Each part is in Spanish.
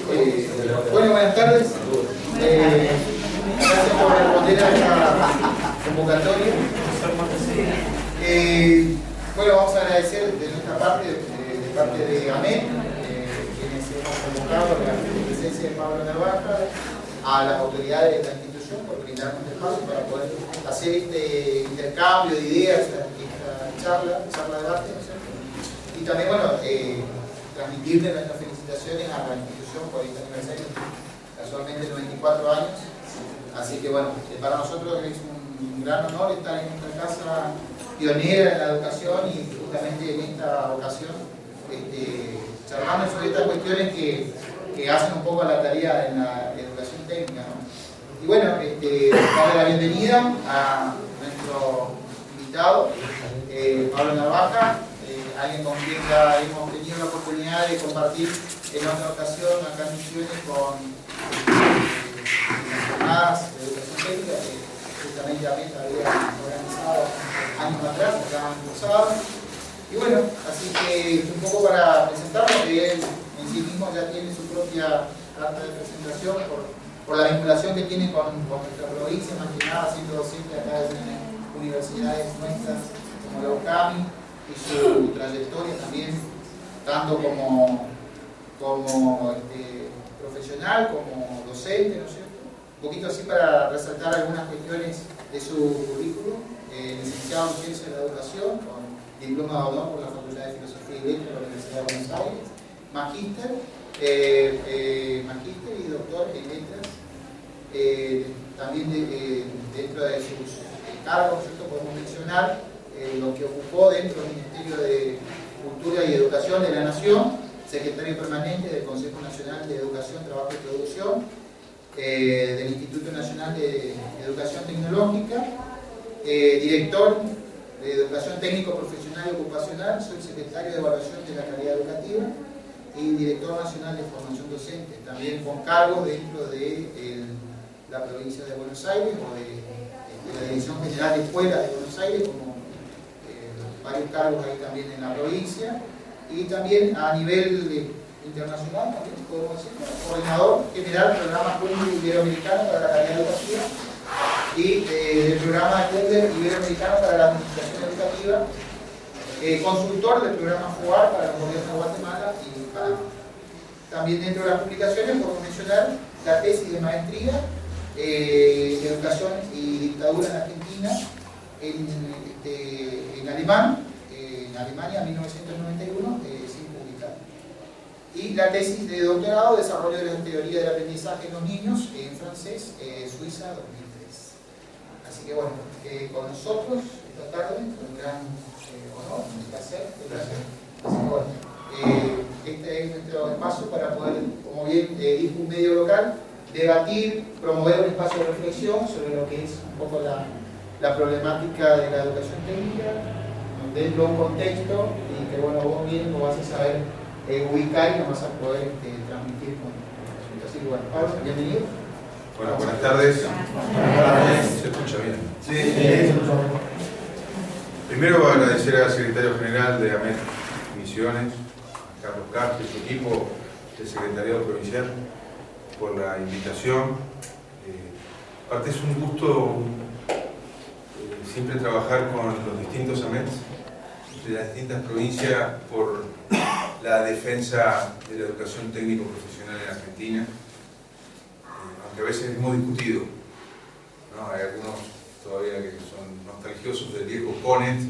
Bueno, buenas tardes. Gracias por responder a esta convocatoria. Bueno, vamos a agradecer de nuestra parte, de parte de AMET, quienes hemos convocado la presencia de Pablo Narvaja, a las autoridades de la institución por brindarnos el espacio para poder hacer este intercambio de ideas, esta charla debate, ¿no es cierto? Y también, bueno, transmitirle nuestras felicitaciones a la institución por este aniversario, casualmente 94 años. Así que bueno, para nosotros es un gran honor estar en nuestra casa pionera en la educación y justamente en esta ocasión charlando sobre estas cuestiones que hacen un poco la tarea en la educación técnica, ¿no? Y bueno, darle la bienvenida a nuestro invitado, Pablo Narvaja, alguien con quien ya hemos tenido la oportunidad de compartir en otra ocasión acá en Misiones con las jornadas de educación técnica que justamente había organizado años atrás, acá en Cruzado. Y bueno, así que un poco para presentarlo, que él en sí mismo ya tiene su propia carta de presentación por la vinculación que tiene con nuestra provincia, más que nada siendo docente acá en universidades nuestras como la UCAMI, y su trayectoria también, tanto como profesional, como docente, ¿no es cierto? Un poquito así para resaltar algunas cuestiones de su currículum. Licenciado en Ciencias de la Educación, con diploma de honor por la Facultad de Filosofía y Letras de la Universidad de Buenos Aires, magíster y doctor en Letras. También dentro de sus cargos, ¿cierto? Podemos mencionar lo que ocupó dentro del Ministerio de Cultura y Educación de la Nación, secretario permanente del Consejo Nacional de Educación, Trabajo y Producción, del Instituto Nacional de Educación Tecnológica, director de Educación Técnico Profesional y Ocupacional, subsecretario de Evaluación de la Calidad Educativa y director nacional de Formación Docente, también con cargos dentro de la provincia de Buenos Aires o de la Dirección General de Escuelas de Buenos Aires, como varios cargos ahí también en la provincia, y también a nivel internacional, también podemos decir, coordinador general del programa Cumbre Iberoamericano para la Calidad Educativa y del programa Cumbre Iberoamericano para la Administración Educativa, consultor del programa FUAR para el gobierno de Guatemala y Panamá. También dentro de las publicaciones podemos mencionar la tesis de maestría de Educación y Dictadura en Argentina en alemán, en Alemania 1991, sin publicar. Y la tesis de doctorado, Desarrollo de la Teoría del Aprendizaje en los Niños, en francés, Suiza 2003. Así que bueno, con nosotros esta tarde, un gran honor, un placer. Gracias. Así que bueno, este es nuestro espacio para poder, como bien dijo un medio local, debatir, promover un espacio de reflexión sobre lo que es un poco la problemática de la educación técnica dentro de un contexto y que bueno, vos bien lo vas a saber ubicar y lo vas a poder transmitir con el asunto. Así que bueno, Pablo, bienvenido. Bueno, buenas tardes. ¿Se escucha bien? Sí, se escucha bien. Primero agradecer al secretario general de AMET Misiones, a Carlos Castro y su equipo del secretariado provincial por la invitación. Aparte es un gusto siempre trabajar con los distintos AMETs de las distintas provincias por la defensa de la educación técnico-profesional en Argentina, aunque a veces es muy discutido, ¿no? Hay algunos todavía que son nostalgiosos del viejo CONET,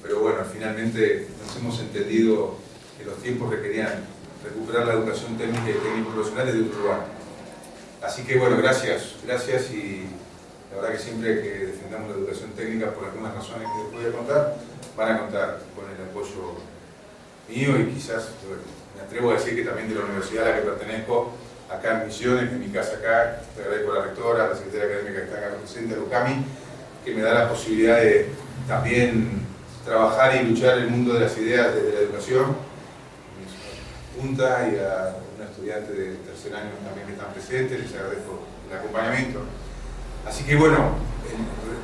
pero bueno, finalmente nos hemos entendido que los tiempos requerían recuperar la educación técnica y técnico-profesional desde otro lugar. Así que bueno, gracias y la verdad que siempre que defendamos la educación técnica por algunas razones que les voy a contar, van a contar con el apoyo mío y quizás, bueno, me atrevo a decir que también de la universidad a la que pertenezco, acá en Misiones, en mi casa acá. Le agradezco a la rectora, a la secretaria académica que está acá presente, a la UCAMI, que me da la posibilidad de también trabajar y luchar en el mundo de las ideas desde la educación. Punta y a un estudiante de tercer año también que están presentes, les agradezco el acompañamiento. Así que bueno,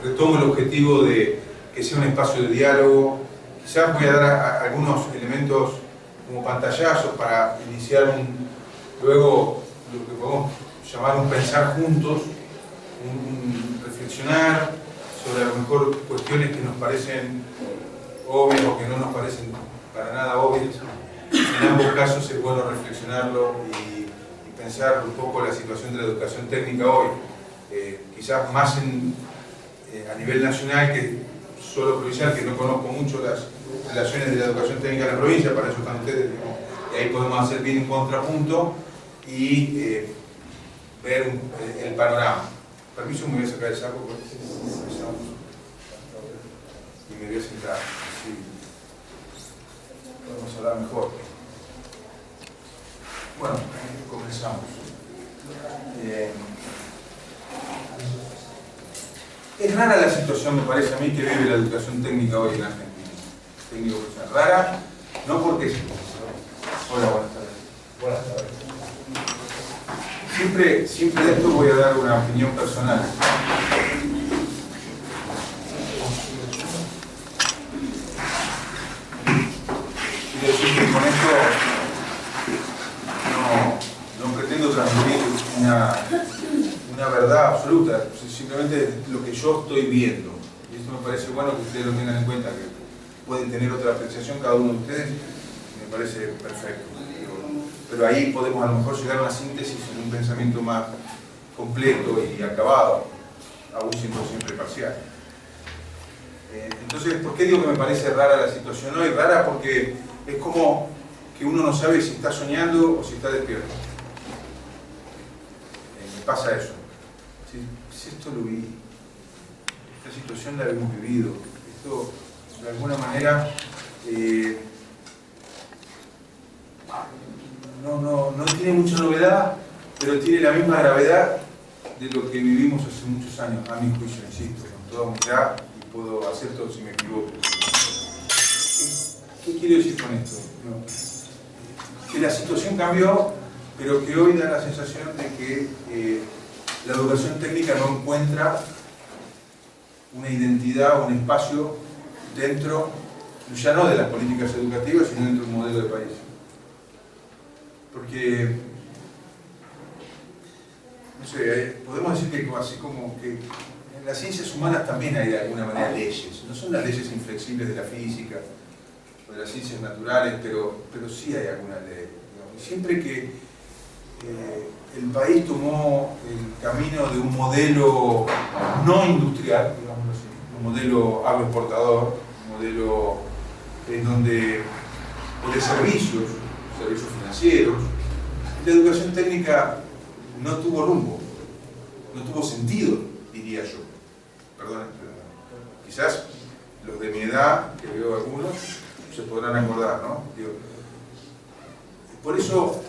retomo el objetivo de que sea un espacio de diálogo. Quizás voy a dar algunos elementos como pantallazos para iniciar luego lo que podemos llamar un pensar juntos, un reflexionar sobre a lo mejor cuestiones que nos parecen obvias o que no nos parecen para nada obvias. En ambos casos es bueno reflexionarlo y pensar un poco la situación de la educación técnica hoy, quizás más a nivel nacional que solo provincial, que no conozco mucho las relaciones de la educación técnica en la provincia, para eso están ustedes, y ahí podemos hacer bien un contrapunto y ver el panorama. Permiso, me voy a sacar el saco porque empezamos y me voy a sentar, así podemos hablar mejor. Bueno, comenzamos. Es rara la situación, me parece a mí, que vive la educación técnica hoy en Argentina. Técnico profesional. Rara, no porque es... Hola, buenas tardes. Buenas tardes. Siempre de esto voy a dar una opinión personal. Quiero decir que con esto no pretendo transmitir una verdad absoluta, simplemente lo que yo estoy viendo. Y esto me parece bueno que ustedes lo tengan en cuenta, que pueden tener otra apreciación cada uno de ustedes, me parece perfecto. Pero ahí podemos a lo mejor llegar a una síntesis en un pensamiento más completo y acabado, aún siendo siempre parcial. Entonces, ¿por qué digo que me parece rara la situación hoy? Rara porque es como que uno no sabe si está soñando o si está despierto. Me pasa eso. Si esto lo vi, esta situación la hemos vivido, esto de alguna manera no tiene mucha novedad, pero tiene la misma gravedad de lo que vivimos hace muchos años, a mi juicio, insisto, con toda humildad, y puedo acepto si me equivoco. ¿Qué quiero decir con esto? Que la situación cambió, pero que hoy da la sensación de que la educación técnica no encuentra una identidad o un espacio dentro, ya no de las políticas educativas, sino dentro de un modelo de país. Porque, no sé, podemos decir que así como que en las ciencias humanas también hay de alguna manera leyes, no son las leyes inflexibles de la física o de las ciencias naturales, pero sí hay alguna ley. Digamos. Siempre que el país tomó el camino de un modelo no industrial, digámoslo así, un modelo agroexportador, un modelo en donde, o de servicios financieros, la educación técnica no tuvo rumbo, no tuvo sentido, diría yo. Perdón, quizás los de mi edad, que veo algunos, se podrán acordar, ¿no? Por eso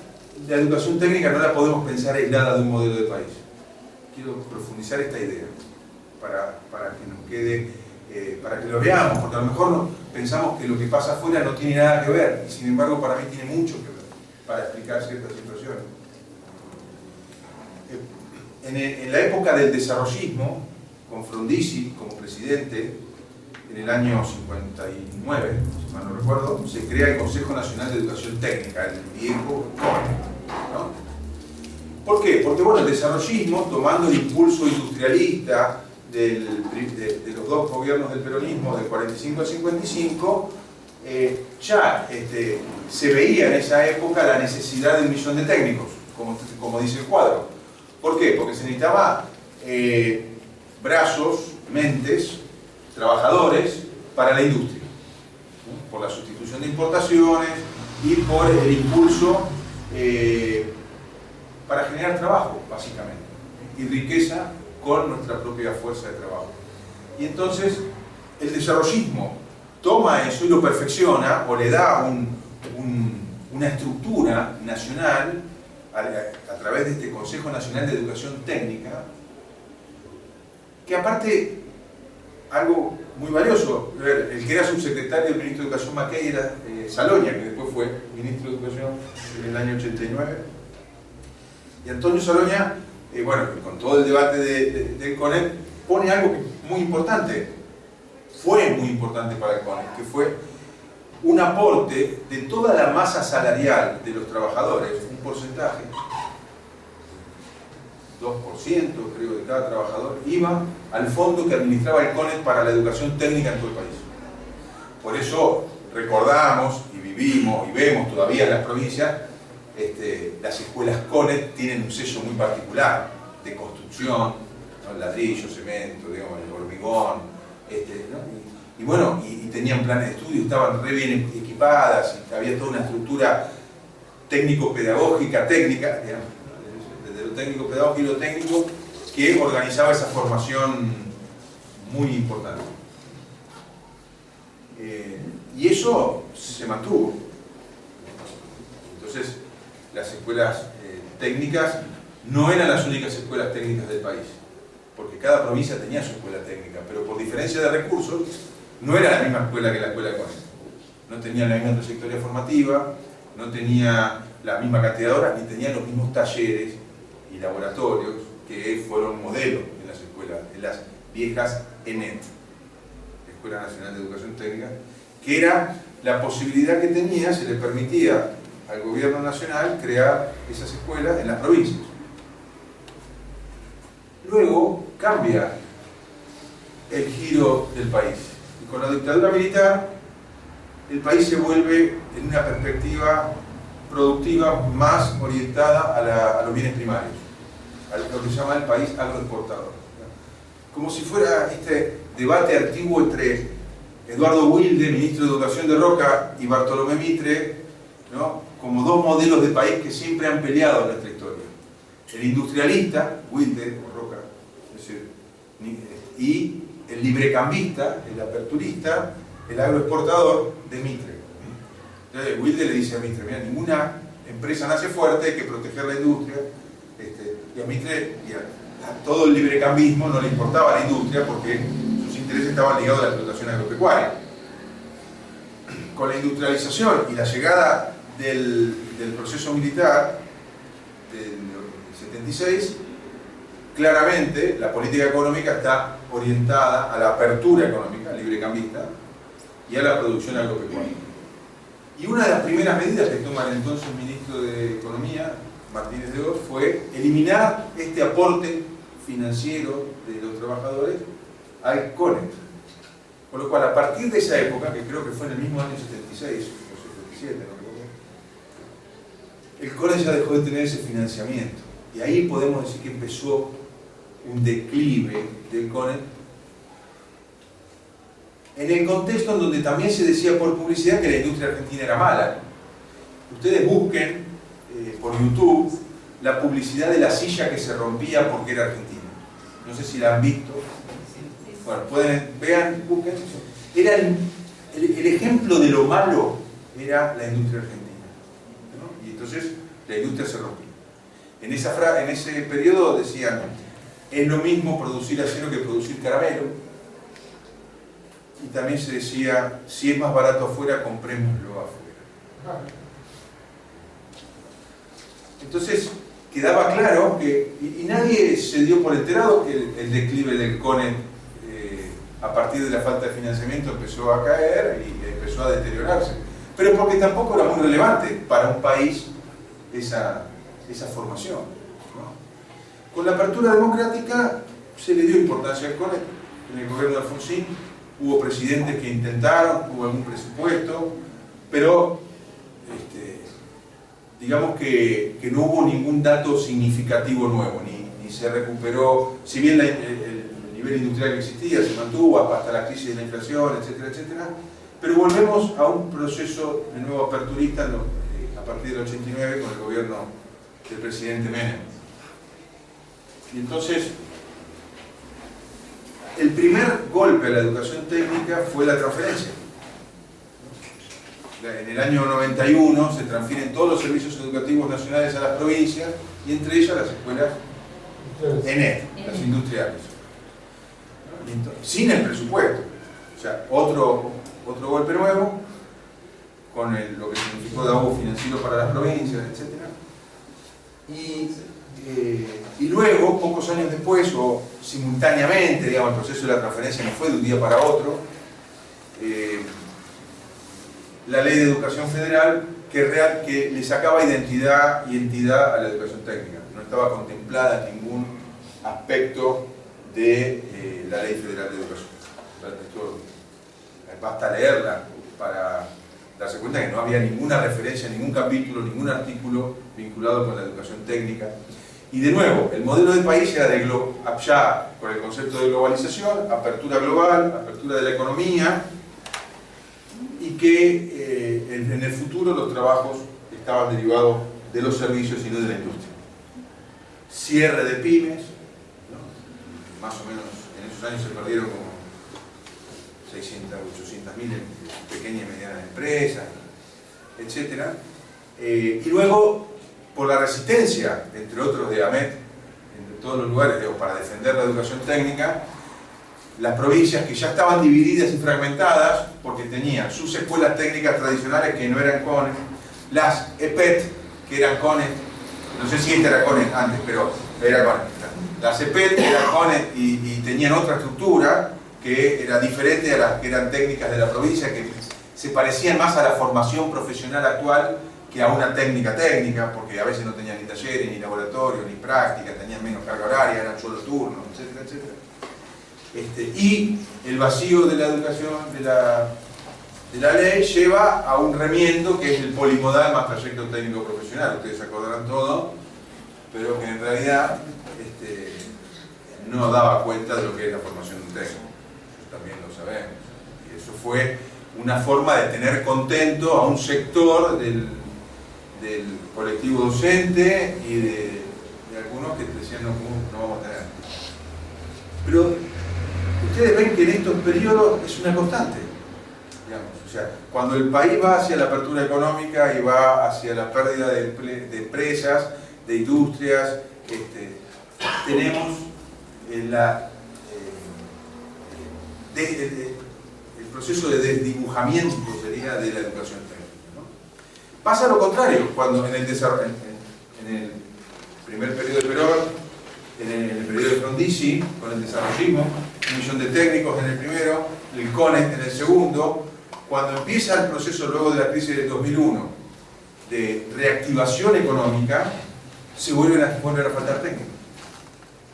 la educación técnica no la podemos pensar aislada de un modelo de país. Quiero profundizar esta idea para que nos quede, para que lo veamos, porque a lo mejor pensamos que lo que pasa afuera no tiene nada que ver, y sin embargo para mí tiene mucho que ver para explicar ciertas situaciones. En la época del desarrollismo, con Frondizi como presidente, en el año 59, si mal no recuerdo, se crea el Consejo Nacional de Educación Técnica, el viejo CONE, ¿no? ¿Por qué? Porque bueno, el desarrollismo, tomando el impulso industrialista de los dos gobiernos del peronismo, del 45 al 55, ya se veía en esa época la necesidad de 1 millón de técnicos, como dice el cuadro. ¿Por qué? Porque se necesitaba brazos, mentes, trabajadores para la industria, ¿no? Por la sustitución de importaciones y por el impulso para generar trabajo, básicamente, y riqueza con nuestra propia fuerza de trabajo. Y entonces el desarrollismo toma eso y lo perfecciona o le da una estructura nacional a través de este Consejo Nacional de Educación Técnica, que aparte, algo muy valioso, el que era subsecretario del ministro de Educación Mackey era Saloña, que después fue ministro de Educación en el año 89, y Antonio Saloña, bueno, con todo el debate del CONEP, pone algo que es muy importante, fue muy importante para el CONEP, que fue un aporte de toda la masa salarial de los trabajadores, un porcentaje, 2% creo de cada trabajador, iba al fondo que administraba el CONET para la educación técnica en todo el país. Por eso recordamos y vivimos y vemos todavía en las provincias, las escuelas CONET tienen un sello muy particular de construcción, ¿no? Ladrillo, cemento, digamos, hormigón, ¿no? Y bueno, y tenían planes de estudio, estaban re bien equipadas, y había toda una estructura técnico-pedagógica, técnica, digamos, desde lo técnico-pedagógico y lo técnico, que organizaba esa formación muy importante. Y eso se mantuvo. Entonces, las escuelas técnicas no eran las únicas escuelas técnicas del país, porque cada provincia tenía su escuela técnica, pero por diferencia de recursos, no era la misma escuela que la escuela de CONET. No tenía la misma trayectoria formativa, no tenía la misma cantidad de horas, ni tenía los mismos talleres y laboratorios que fueron modelos en las escuelas, en las viejas ENET, Escuela Nacional de Educación Técnica, que era la posibilidad que tenía, se le permitía al gobierno nacional crear esas escuelas en las provincias. Luego cambia el giro del país. Y con la dictadura militar, el país se vuelve en una perspectiva productiva más orientada a los bienes primarios, a lo que se llama el país agroexportador. Como si fuera este debate antiguo entre Eduardo Wilde, ministro de Educación de Roca, y Bartolomé Mitre, ¿no? Como dos modelos de país que siempre han peleado en nuestra historia. El industrialista, Wilde o Roca, es decir, y el librecambista, el aperturista, el agroexportador de Mitre. Entonces Wilde le dice a Mitre, mira, ninguna empresa nace fuerte, hay que proteger la industria, y a Mitre y a todo el librecambismo no le importaba la industria porque sus intereses estaban ligados a la explotación agropecuaria. Con la industrialización y la llegada del proceso militar del 76, claramente la política económica está orientada a la apertura económica, librecambista, y a la producción agropecuaria. Y una de las primeras medidas que toma el entonces ministro de Economía, Martínez de Oz, fue eliminar este aporte financiero de los trabajadores al CONET. Con lo cual, a partir de esa época, que creo que fue en el mismo año 76 o 77, no recuerdo, el CONET ya dejó de tener ese financiamiento. Y ahí podemos decir que empezó un declive del CONET, en el contexto en donde también se decía por publicidad que la industria argentina era mala. Ustedes busquen por YouTube la publicidad de la silla que se rompía porque era argentina. No sé si la han visto. Bueno, vean, busquen. Era el ejemplo de lo malo era la industria argentina, ¿no? Y entonces la industria se rompía. En ese periodo decían, es lo mismo producir acero que producir caramelo. Y también se decía, si es más barato afuera, comprémoslo afuera. Entonces, quedaba claro que, y nadie se dio por enterado que el declive del CONET, a partir de la falta de financiamiento, empezó a caer y empezó a deteriorarse. Pero porque tampoco era muy relevante para un país esa formación, ¿no? Con la apertura democrática se le dio importancia al CONET. En el gobierno de Alfonsín hubo presidentes que intentaron, hubo algún presupuesto, pero digamos que no hubo ningún dato significativo nuevo, ni se recuperó, si bien el nivel industrial que existía se mantuvo hasta la crisis de la inflación, etcétera, etcétera, pero volvemos a un proceso de nuevo aperturista a partir del 89 con el gobierno del presidente Menem. Y entonces, el primer golpe a la educación técnica fue la transferencia. En el año 91 se transfieren todos los servicios educativos nacionales a las provincias y entre ellas las escuelas ENET, las industriales. Sin el presupuesto. O sea, otro golpe nuevo, con lo que significó de abuso financiero para las provincias, etc. Y luego, pocos años después, o simultáneamente, digamos, el proceso de la transferencia no fue de un día para otro, la Ley de Educación Federal que le sacaba identidad y entidad a la educación técnica. No estaba contemplada en ningún aspecto de la Ley Federal de Educación. Esto, basta leerla para darse cuenta que no había ninguna referencia, ningún capítulo, ningún artículo vinculado con la educación técnica. Y de nuevo, el modelo de país era ya con el concepto de globalización, apertura global, apertura de la economía, y que en el futuro los trabajos estaban derivados de los servicios y no de la industria. Cierre de pymes, ¿no? Más o menos en esos años se perdieron como 600, 800.000 pequeñas y medianas empresas, etc. Y luego, por la resistencia, entre otros de AMET, en todos los lugares, para defender la educación técnica, las provincias que ya estaban divididas y fragmentadas, porque tenían sus escuelas técnicas tradicionales que no eran CONES, las EPET, que eran CONES, no sé si esta era CONES antes, pero era CONES. Las EPET eran CONES y tenían otra estructura que era diferente a las que eran técnicas de la provincia, que se parecían más a la formación profesional actual que a una técnica, porque a veces no tenían ni talleres, ni laboratorio, ni práctica, tenían menos carga horaria, eran solo turnos, etcétera, etcétera. Y el vacío de la educación, de la ley, lleva a un remiendo que es el polimodal más trayecto técnico profesional. Ustedes se acordarán todo, pero que en realidad no daba cuenta de lo que es la formación de un técnico. Eso también lo sabemos. Y eso fue una forma de tener contento a un sector del colectivo docente y de algunos que decían no vamos a tener. Pero ustedes ven que en estos periodos es una constante, digamos. O sea, cuando el país va hacia la apertura económica y va hacia la pérdida de empresas, de industrias, tenemos el proceso de desdibujamiento sería de la educación técnica, ¿no? Pasa lo contrario, cuando en el primer periodo de Perón, en el periodo de Frondizi, con el desarrollismo, 1 millón de técnicos en el primero, el CONES en el segundo, cuando empieza el proceso luego de la crisis del 2001 de reactivación económica, se vuelven a faltar técnicos.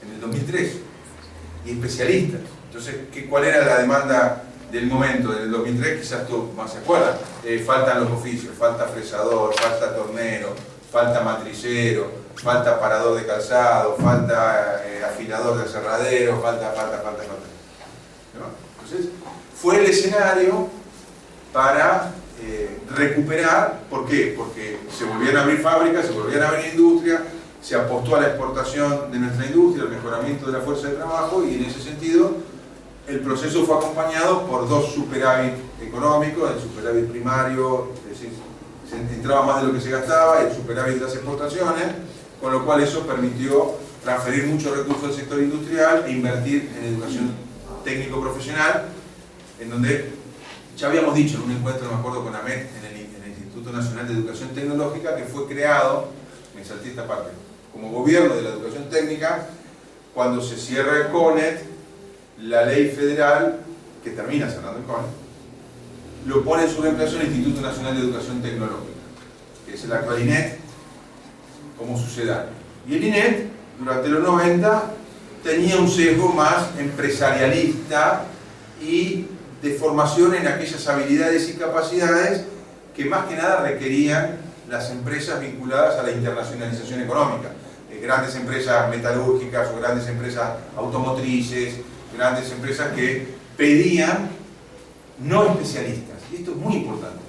En el 2003, y especialistas. Entonces, ¿cuál era la demanda del momento? En el 2003 quizás tú más se acuerdan. Faltan los oficios, falta fresador, falta tornero, falta matricero, falta parador de calzado, falta afilador de aserradero, falta. ¿No? Entonces, fue el escenario para recuperar. ¿Por qué? Porque se volvían a abrir fábricas, se volvían a abrir industria, se apostó a la exportación de nuestra industria, al mejoramiento de la fuerza de trabajo, y en ese sentido el proceso fue acompañado por dos superávit económicos, el superávit primario, es decir, se entraba más de lo que se gastaba, y el superávit de las exportaciones, con lo cual eso permitió transferir muchos recursos del sector industrial e invertir en educación técnico-profesional, en donde ya habíamos dicho en un encuentro, me acuerdo, con AMET, en el Instituto Nacional de Educación Tecnológica, que fue creado, me salté esta parte, como gobierno de la educación técnica, cuando se cierra el CONET, la ley federal, que termina cerrando el CONET, lo pone en su reemplazo el Instituto Nacional de Educación Tecnológica, que es el actual INET, como sucedáneo. Y el INET, durante los 90, tenía un sesgo más empresarialista y de formación en aquellas habilidades y capacidades que más que nada requerían las empresas vinculadas a la internacionalización económica. Grandes empresas metalúrgicas o grandes empresas automotrices, grandes empresas que pedían no especialistas. Y esto es muy importante.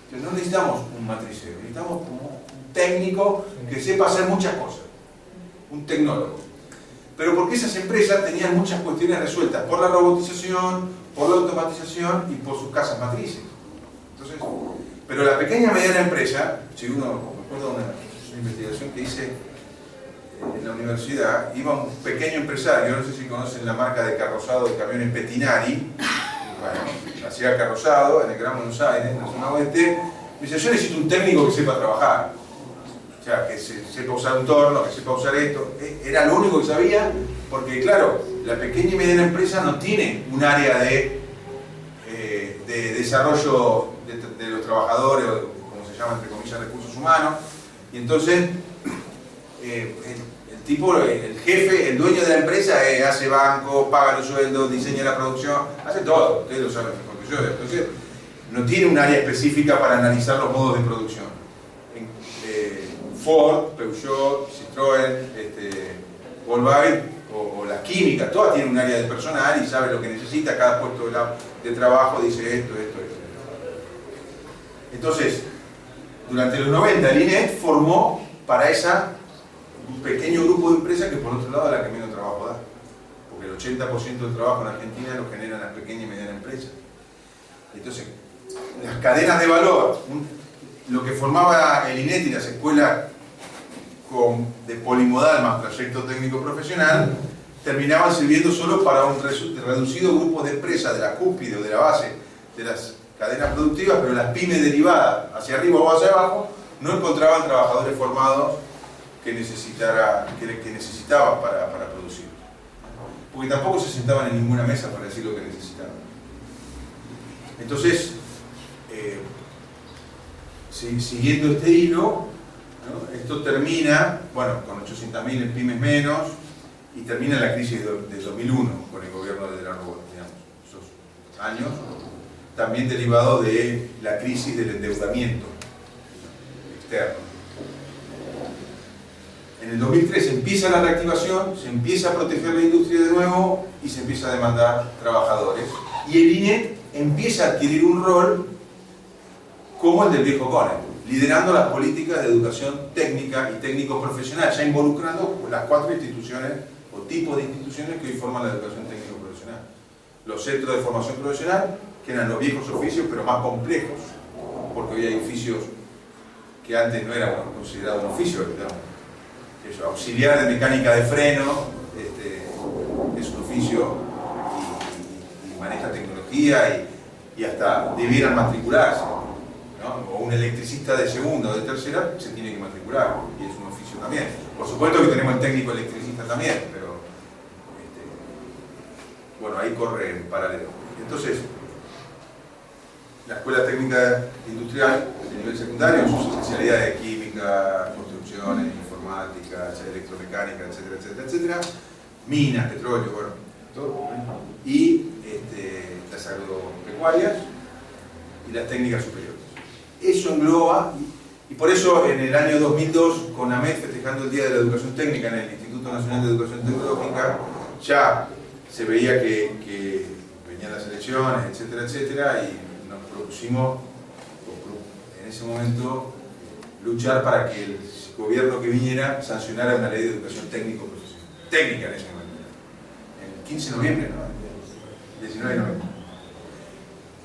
Entonces, no necesitamos un matricero, necesitamos como un técnico que sepa hacer muchas cosas, un tecnólogo. Pero porque esas empresas tenían muchas cuestiones resueltas por la robotización, por la automatización y por sus casas matrices. Entonces, pero la pequeña y mediana empresa, si uno, me acuerdo de una investigación que hice en la universidad, iba un pequeño empresario, no sé si conocen la marca de carrozado de camiones Petinari, bueno, hacía carrozado en el Gran Buenos Aires, en la zona oeste, me dice, yo necesito un técnico que sepa trabajar, o sea, que sepa usar un torno, que sepa usar esto. Era lo único que sabía, porque claro, la pequeña y mediana empresa no tiene un área de desarrollo de los trabajadores, o como se llama entre comillas recursos humanos, y entonces el tipo, el jefe, el dueño de la empresa hace banco, paga los sueldos, diseña la producción, hace todo, ustedes lo saben mejor que yo. Entonces no tiene un área específica para analizar los modos de producción. Ford, Peugeot, Citroën, Volkswagen o la química, todas tienen un área de personal y sabe lo que necesita, cada puesto de trabajo dice esto. Entonces, durante los 90 el INET formó para un pequeño grupo de empresas que por otro lado es la que menos trabajo da, porque el 80% del trabajo en Argentina lo generan las pequeñas y medianas empresas. Entonces, las cadenas de valor, lo que formaba el INET y las escuelas de polimodal más trayecto técnico profesional, terminaban sirviendo solo para un reducido grupo de empresas de la cúspide o de la base de las cadenas productivas, pero las pymes derivadas hacia arriba o hacia abajo no encontraban trabajadores formados que necesitaban para producir. Porque tampoco se sentaban en ninguna mesa para decir lo que necesitaban. Entonces, siguiendo este hilo, ¿no? Esto termina, bueno, con 800.000 pymes menos, y termina la crisis de 2001 con el gobierno de De la Rúa, digamos, esos años, también derivado de la crisis del endeudamiento externo. En el 2003 empieza la reactivación, se empieza a proteger la industria de nuevo y se empieza a demandar trabajadores. Y el INET empieza a adquirir un rol como el del viejo CONE, liderando las políticas de educación técnica y técnico-profesional, ya involucrando las 4 instituciones o tipos de instituciones que hoy forman la educación técnico-profesional. Los centros de formación profesional, que eran los viejos oficios, pero más complejos, porque hoy hay oficios que antes no eran considerados un oficio, digamos. Eso, auxiliar de mecánica de freno, es un oficio y maneja tecnología y hasta debieran matricularse, ¿no? O un electricista de segunda o de tercera se tiene que matricular y es un oficio también. Por supuesto que tenemos el técnico electricista también, pero bueno, ahí corre en paralelo. Entonces, la Escuela Técnica Industrial de nivel secundario, sus especialidades de química, construcciones, informática, electromecánica, etcétera, minas, petróleo, bueno, todo, y las agropecuarias y las técnicas superiores. Eso engloba, y por eso en el año 2002, con AMED festejando el Día de la Educación Técnica en el Instituto Nacional de Educación Tecnológica, ya se veía que venían las elecciones, etcétera, y nos propusimos en ese momento luchar para que el gobierno que viniera sancionara una ley de educación técnico-profesional. Técnica en ese momento. El 15 de noviembre, ¿no? 19 de noviembre.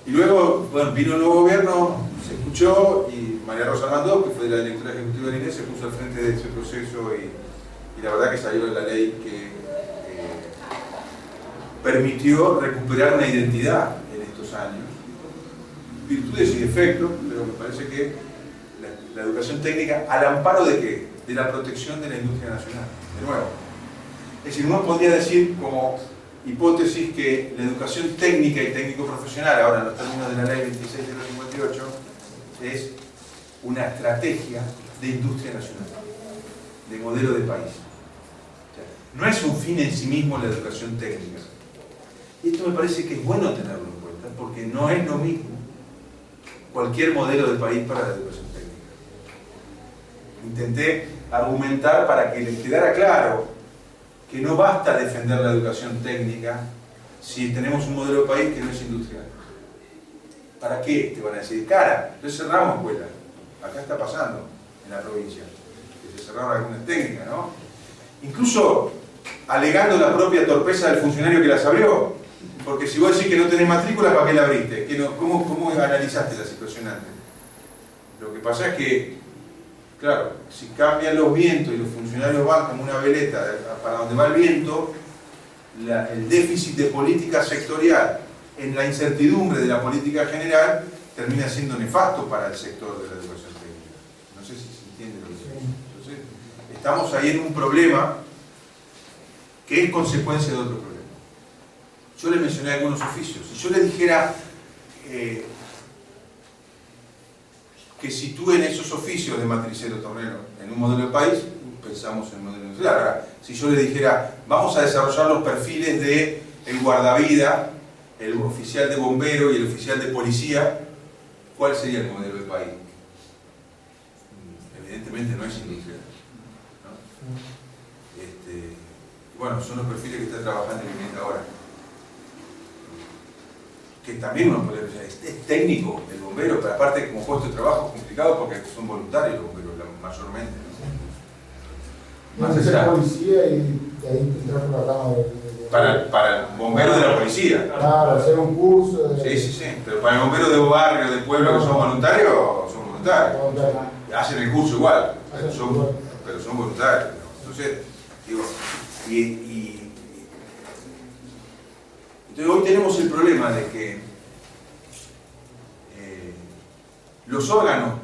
Y luego, bueno, vino el nuevo gobierno, se escuchó, y María Rosa Armando, que fue la directora ejecutiva del INET, se puso al frente de ese proceso y la verdad que salió la ley que permitió recuperar una identidad en estos años, virtudes y defectos, pero me parece que la educación técnica, ¿al amparo de qué? De la protección de la industria nacional. De nuevo, es decir, uno podría decir como hipótesis que la educación técnica y técnico-profesional, ahora en los términos de la ley 26 de 58, es una estrategia de industria nacional, de modelo de país. O sea, no es un fin en sí mismo la educación técnica. Y esto me parece que es bueno tenerlo en cuenta, porque no es lo mismo cualquier modelo de país para la educación técnica. Intenté argumentar para que les quedara claro que no basta defender la educación técnica si tenemos un modelo de país que no es industrial. ¿Para qué? Te van a decir, cara, entonces cerramos escuelas. Acá está pasando en la provincia, que se cerraron algunas técnicas, ¿no? Incluso alegando la propia torpeza del funcionario que las abrió. Porque si vos decís que no tenés matrícula, ¿para qué la abriste? ¿Cómo analizaste la situación antes? Lo que pasa es que, claro, si cambian los vientos y los funcionarios van como una veleta para donde va el viento, el déficit de política sectorial en la incertidumbre de la política general termina siendo nefasto para el sector de la educación técnica. No sé si se entiende lo que estoy diciendo. Entonces, estamos ahí en un problema que es consecuencia de otro problema. Yo le mencioné algunos oficios. Si yo le dijera que sitúen esos oficios de matricero tornero en un modelo de país, pensamos en un modelo industrial. Ahora, si yo le dijera, vamos a desarrollar los perfiles de el guardavida, el oficial de bombero y el oficial de policía, ¿cuál sería el modelo de país? Evidentemente no es industrial, ¿no? Bueno, son los perfiles que está trabajando el INET ahora. Que también uno puede pensar, es técnico el bombero, pero aparte como puesto de trabajo es complicado porque son voluntarios los bomberos mayormente, ¿no? Más allá. Policía y ahí entrar por la rama Para el bombero de la policía. Claro, hacer un curso de... Sí, pero para el bombero de barrio, de pueblo que son voluntarios, son voluntarios. Hacen el curso igual, pero son voluntarios. Entonces, digo, entonces hoy tenemos el problema de que los órganos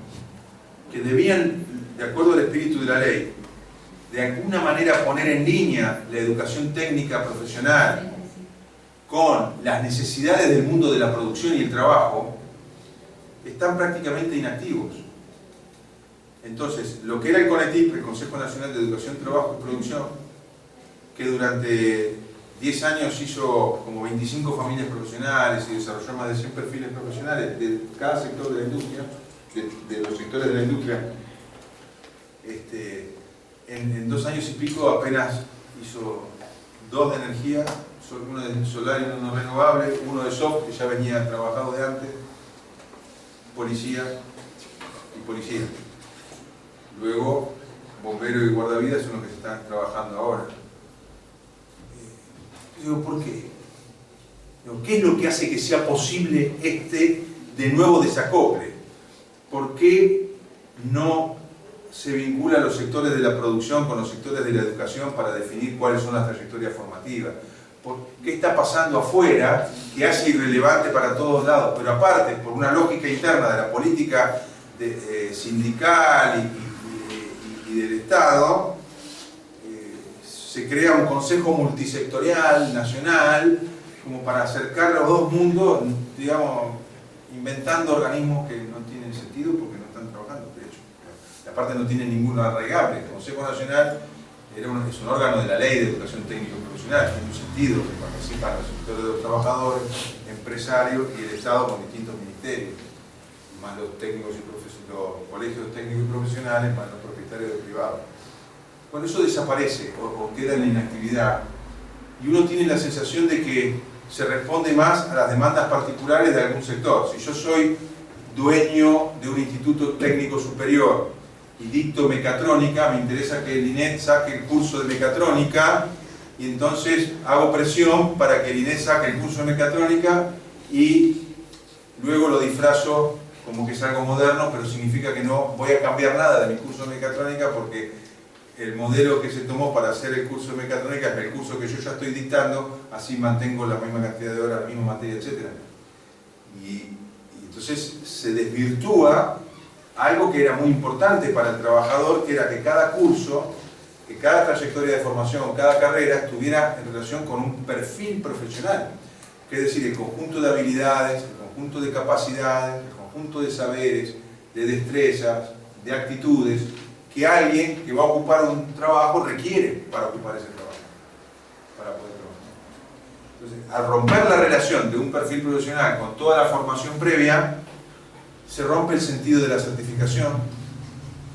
que debían, de acuerdo al espíritu de la ley, de alguna manera poner en línea la educación técnica profesional con las necesidades del mundo de la producción y el trabajo, están prácticamente inactivos. Entonces, lo que era el CONETIP, el Consejo Nacional de Educación, Trabajo y Producción, que durante 10 años hizo como 25 familias profesionales y desarrolló más de 100 perfiles profesionales de cada sector de la industria, de los sectores de la industria, en 2 años y pico apenas hizo 2 de energía, uno de solar y uno renovable, uno de soft, que ya venía trabajado de antes, policía y policía. Luego, bombero y guardavidas son los que se están trabajando ahora. Digo, ¿por qué? ¿Qué es lo que hace que sea posible de nuevo desacople? ¿Por qué no se vincula a los sectores de la producción con los sectores de la educación para definir cuáles son las trayectorias formativas? ¿Qué está pasando afuera que hace irrelevante para todos lados? Pero aparte, por una lógica interna de la política sindical y del Estado, se crea un consejo multisectorial, nacional, como para acercar los dos mundos, digamos, inventando organismos que no tienen sentido porque no están trabajando, de hecho. Y aparte no tienen ninguno arraigable. El Consejo Nacional es un órgano de la Ley de Educación Técnica y Profesional, tiene un sentido que participan los sectores de los trabajadores, empresarios y el Estado con distintos ministerios, más los técnicos y los colegios técnicos y profesionales, más los propietarios de privados. Bueno, eso desaparece o queda en la inactividad y uno tiene la sensación de que se responde más a las demandas particulares de algún sector. Si yo soy dueño de un instituto técnico superior y dicto mecatrónica, me interesa que el INET saque el curso de mecatrónica y entonces hago presión para que el INET saque el curso de mecatrónica y luego lo disfrazo como que es algo moderno, pero significa que no voy a cambiar nada de mi curso de mecatrónica porque el modelo que se tomó para hacer el curso de mecatrónica es el curso que yo ya estoy dictando, así mantengo la misma cantidad de horas, la misma materia, etc. Y entonces se desvirtúa algo que era muy importante para el trabajador, que era que cada curso, que cada trayectoria de formación, cada carrera estuviera en relación con un perfil profesional. Es decir, el conjunto de habilidades, el conjunto de capacidades, el conjunto de saberes, de destrezas, de actitudes, que alguien que va a ocupar un trabajo requiere para ocupar ese trabajo, para poder trabajar. Entonces, al romper la relación de un perfil profesional con toda la formación previa, se rompe el sentido de la certificación,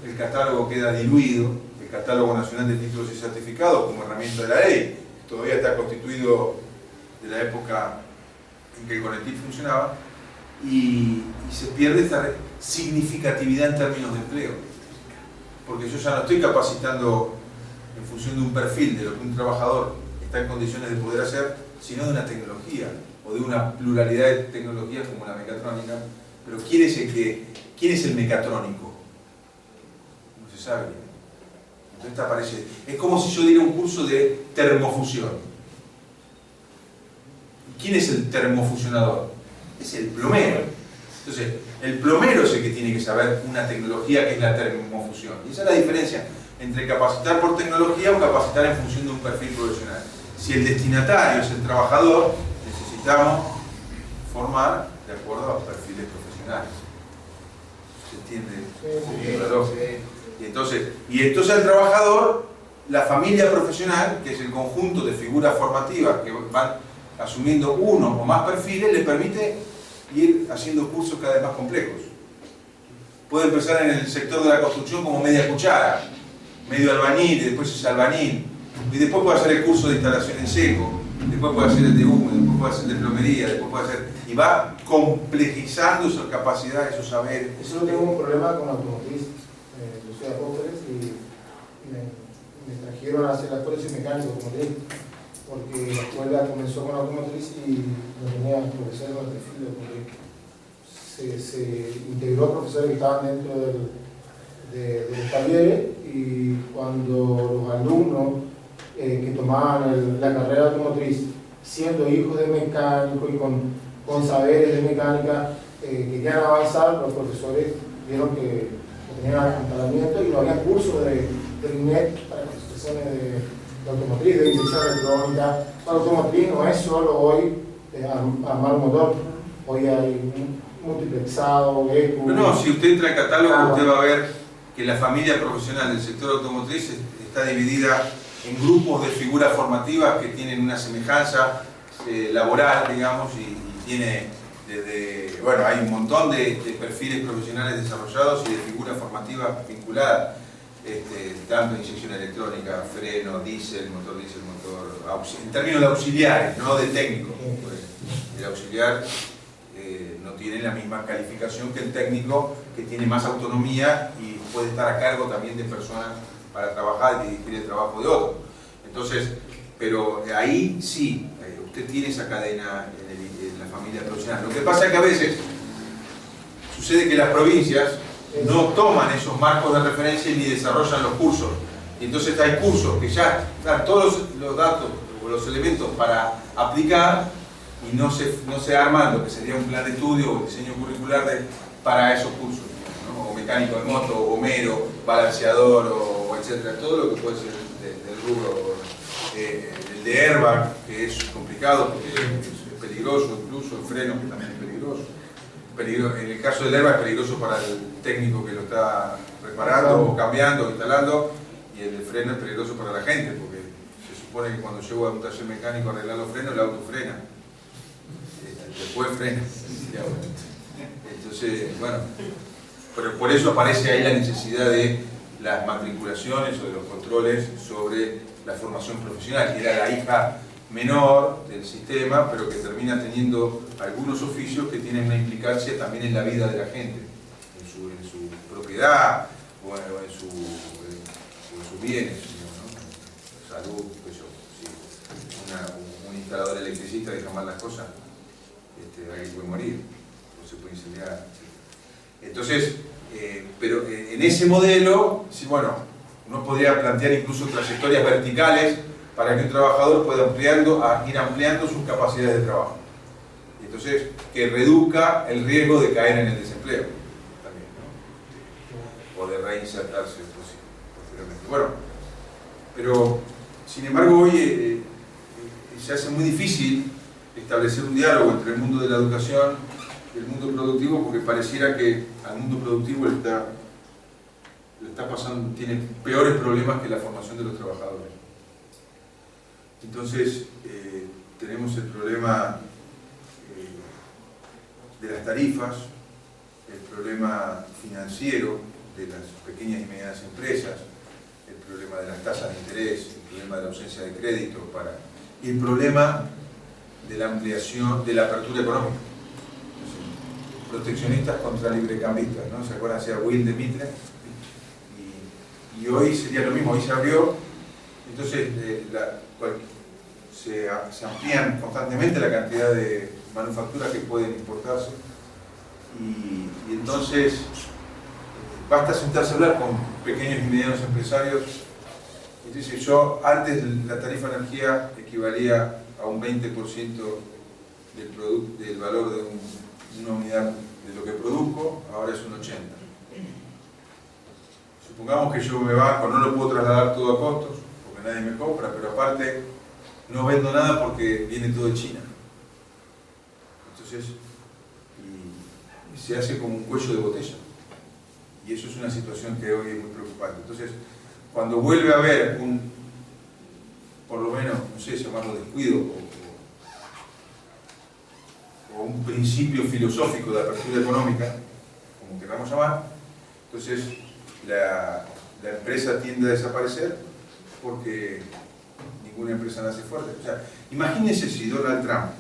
el catálogo queda diluido, el catálogo nacional de títulos y certificados como herramienta de la ley, todavía está constituido de la época en que el CONETIP funcionaba, y se pierde esta significatividad en términos de empleo. Porque yo ya no estoy capacitando en función de un perfil de lo que un trabajador está en condiciones de poder hacer, sino de una tecnología o de una pluralidad de tecnologías como la mecatrónica. Pero ¿quién es el mecatrónico? No se sabe. Entonces aparece. Es como si yo diera un curso de termofusión. ¿Quién es el termofusionador? Es el plomero. Entonces, el plomero es el que tiene que saber una tecnología que es la termofusión. Y esa es la diferencia entre capacitar por tecnología o capacitar en función de un perfil profesional. Si el destinatario es el trabajador, necesitamos formar de acuerdo a los perfiles profesionales. ¿Se entiende? Sí, Claro. sí. Y entonces al trabajador, la familia profesional, que es el conjunto de figuras formativas que van asumiendo uno o más perfiles, le permite ir haciendo cursos cada vez más complejos. Puede empezar en el sector de la construcción como media cuchara, medio albañil, y después es albañil, y después puede hacer el curso de instalación en seco, después puede hacer el de húmedo, después puede hacer el de plomería, después puede hacer... y va complejizando sus capacidades, sus saberes. Yo tengo un problema con la automotriz. Yo soy Apóstoles y me trajeron a hacer la escuela, soy mecánico automotriz, porque la escuela comenzó con automotriz y no tenía profesores con el perfil de automotriz. Se integró profesores que estaban dentro de los talleres, y cuando los alumnos que tomaban la carrera automotriz, siendo hijos de mecánicos y con saberes de mecánica, querían avanzar, los profesores vieron que tenían apuntalamiento y no había cursos de INET para capacitaciones de automotriz, de dirección electrónica. La automotriz no es solo hoy armar un motor, hoy hay multiplexado, eco. No, si usted entra al catálogo, usted va a ver que la familia profesional del sector automotriz está dividida en grupos de figuras formativas que tienen una semejanza laboral, digamos, y tiene desde, bueno, hay un montón de perfiles profesionales desarrollados y de figuras formativas vinculadas, tanto inyección electrónica, freno, diésel, motor, en términos de auxiliares, no de técnicos. El auxiliar no tiene la misma calificación que el técnico, que tiene más autonomía y puede estar a cargo también de personas para trabajar y dirigir el trabajo de otros. Entonces, pero ahí sí, usted tiene esa cadena en la familia profesional. Lo que pasa es que a veces sucede que las provincias no toman esos marcos de referencia ni desarrollan los cursos. Y entonces hay cursos que ya dan todos los datos o los elementos para aplicar y no se arman lo que sería un plan de estudio o diseño curricular para esos cursos, ¿no? O mecánico de moto, o gomero, balanceador, o etcétera, todo lo que puede ser del rubro. El de airbag, que es complicado porque es peligroso, incluso el freno, que también es peligroso. En el caso del airbag es peligroso para el técnico que lo está reparando o cambiando o instalando, y el de freno es peligroso para la gente porque se supone que cuando llego a un taller mecánico a arreglar los frenos, el auto frena. Después frena. Entonces, bueno, pero por eso aparece ahí la necesidad de las matriculaciones o de los controles sobre la formación profesional, que era la hija menor del sistema, pero que termina teniendo algunos oficios que tienen una implicancia también en la vida de la gente, en su propiedad o en sus bienes, ¿no? Salud, un instalador electricista deja mal las cosas, alguien puede morir, o se puede incendiar. Entonces, pero en ese modelo, sí, bueno, uno podría plantear incluso trayectorias verticales para que un trabajador pueda ir ampliando sus capacidades de trabajo. Y entonces, que reduzca el riesgo de caer en el desempleo también, ¿no? O de reinsertarse posteriormente. Bueno, pero sin embargo hoy se hace muy difícil establecer un diálogo entre el mundo de la educación y el mundo productivo, porque pareciera que al mundo productivo le está pasando, tiene peores problemas que la formación de los trabajadores. Entonces tenemos el problema de las tarifas, el problema financiero de las pequeñas y medianas empresas, el problema de las tasas de interés, el problema de la ausencia de crédito y el problema de la ampliación, de la apertura económica. Proteccionistas contra librecambistas, ¿no? ¿Se acuerdan? Hacía Will de Mitre. Y hoy sería lo mismo, hoy se abrió, entonces se amplían constantemente la cantidad de manufacturas que pueden importarse. Y entonces basta sentarse a hablar con pequeños y medianos empresarios. Entonces yo, antes la tarifa de energía equivalía a un 20% del valor de una unidad de lo que produzco, ahora es un 80%. Supongamos que yo me banco, no lo puedo trasladar todo a costos, porque nadie me compra, pero aparte no vendo nada porque viene todo de China. Entonces, y se hace como un cuello de botella. Y eso es una situación que hoy es muy preocupante. Entonces, cuando vuelve a haber por lo menos, no sé, llamarlo descuido o un principio filosófico de apertura económica, como queramos llamar, entonces la empresa tiende a desaparecer porque ninguna empresa nace fuerte. O sea, imagínense si Donald Trump,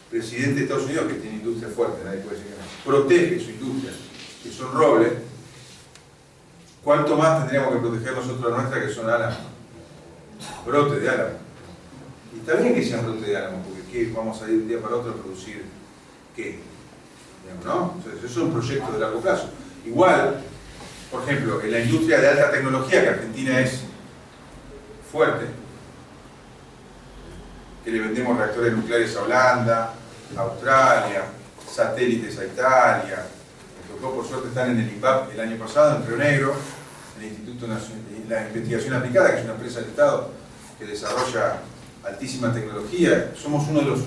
presidente de Estados Unidos, que tiene industria fuerte, nadie puede decir que no, protege su industria, que son robles, ¿cuánto más tendríamos que proteger nosotros la nuestra, que son álamos? Brote de álamo. Y está bien que sean brote de álamo, porque ¿qué? Vamos a ir de un día para otro a producir ¿qué? ¿No? Entonces, eso es un proyecto de largo plazo. Igual, por ejemplo, en la industria de alta tecnología, que Argentina es fuerte, que le vendemos reactores nucleares a Holanda, a Australia, satélites a Italia. Me tocó por suerte estar en el INVAP el año pasado, en Río Negro, en el Instituto Nacional de la Investigación Aplicada, que es una empresa del Estado que desarrolla altísima tecnología. Somos uno de los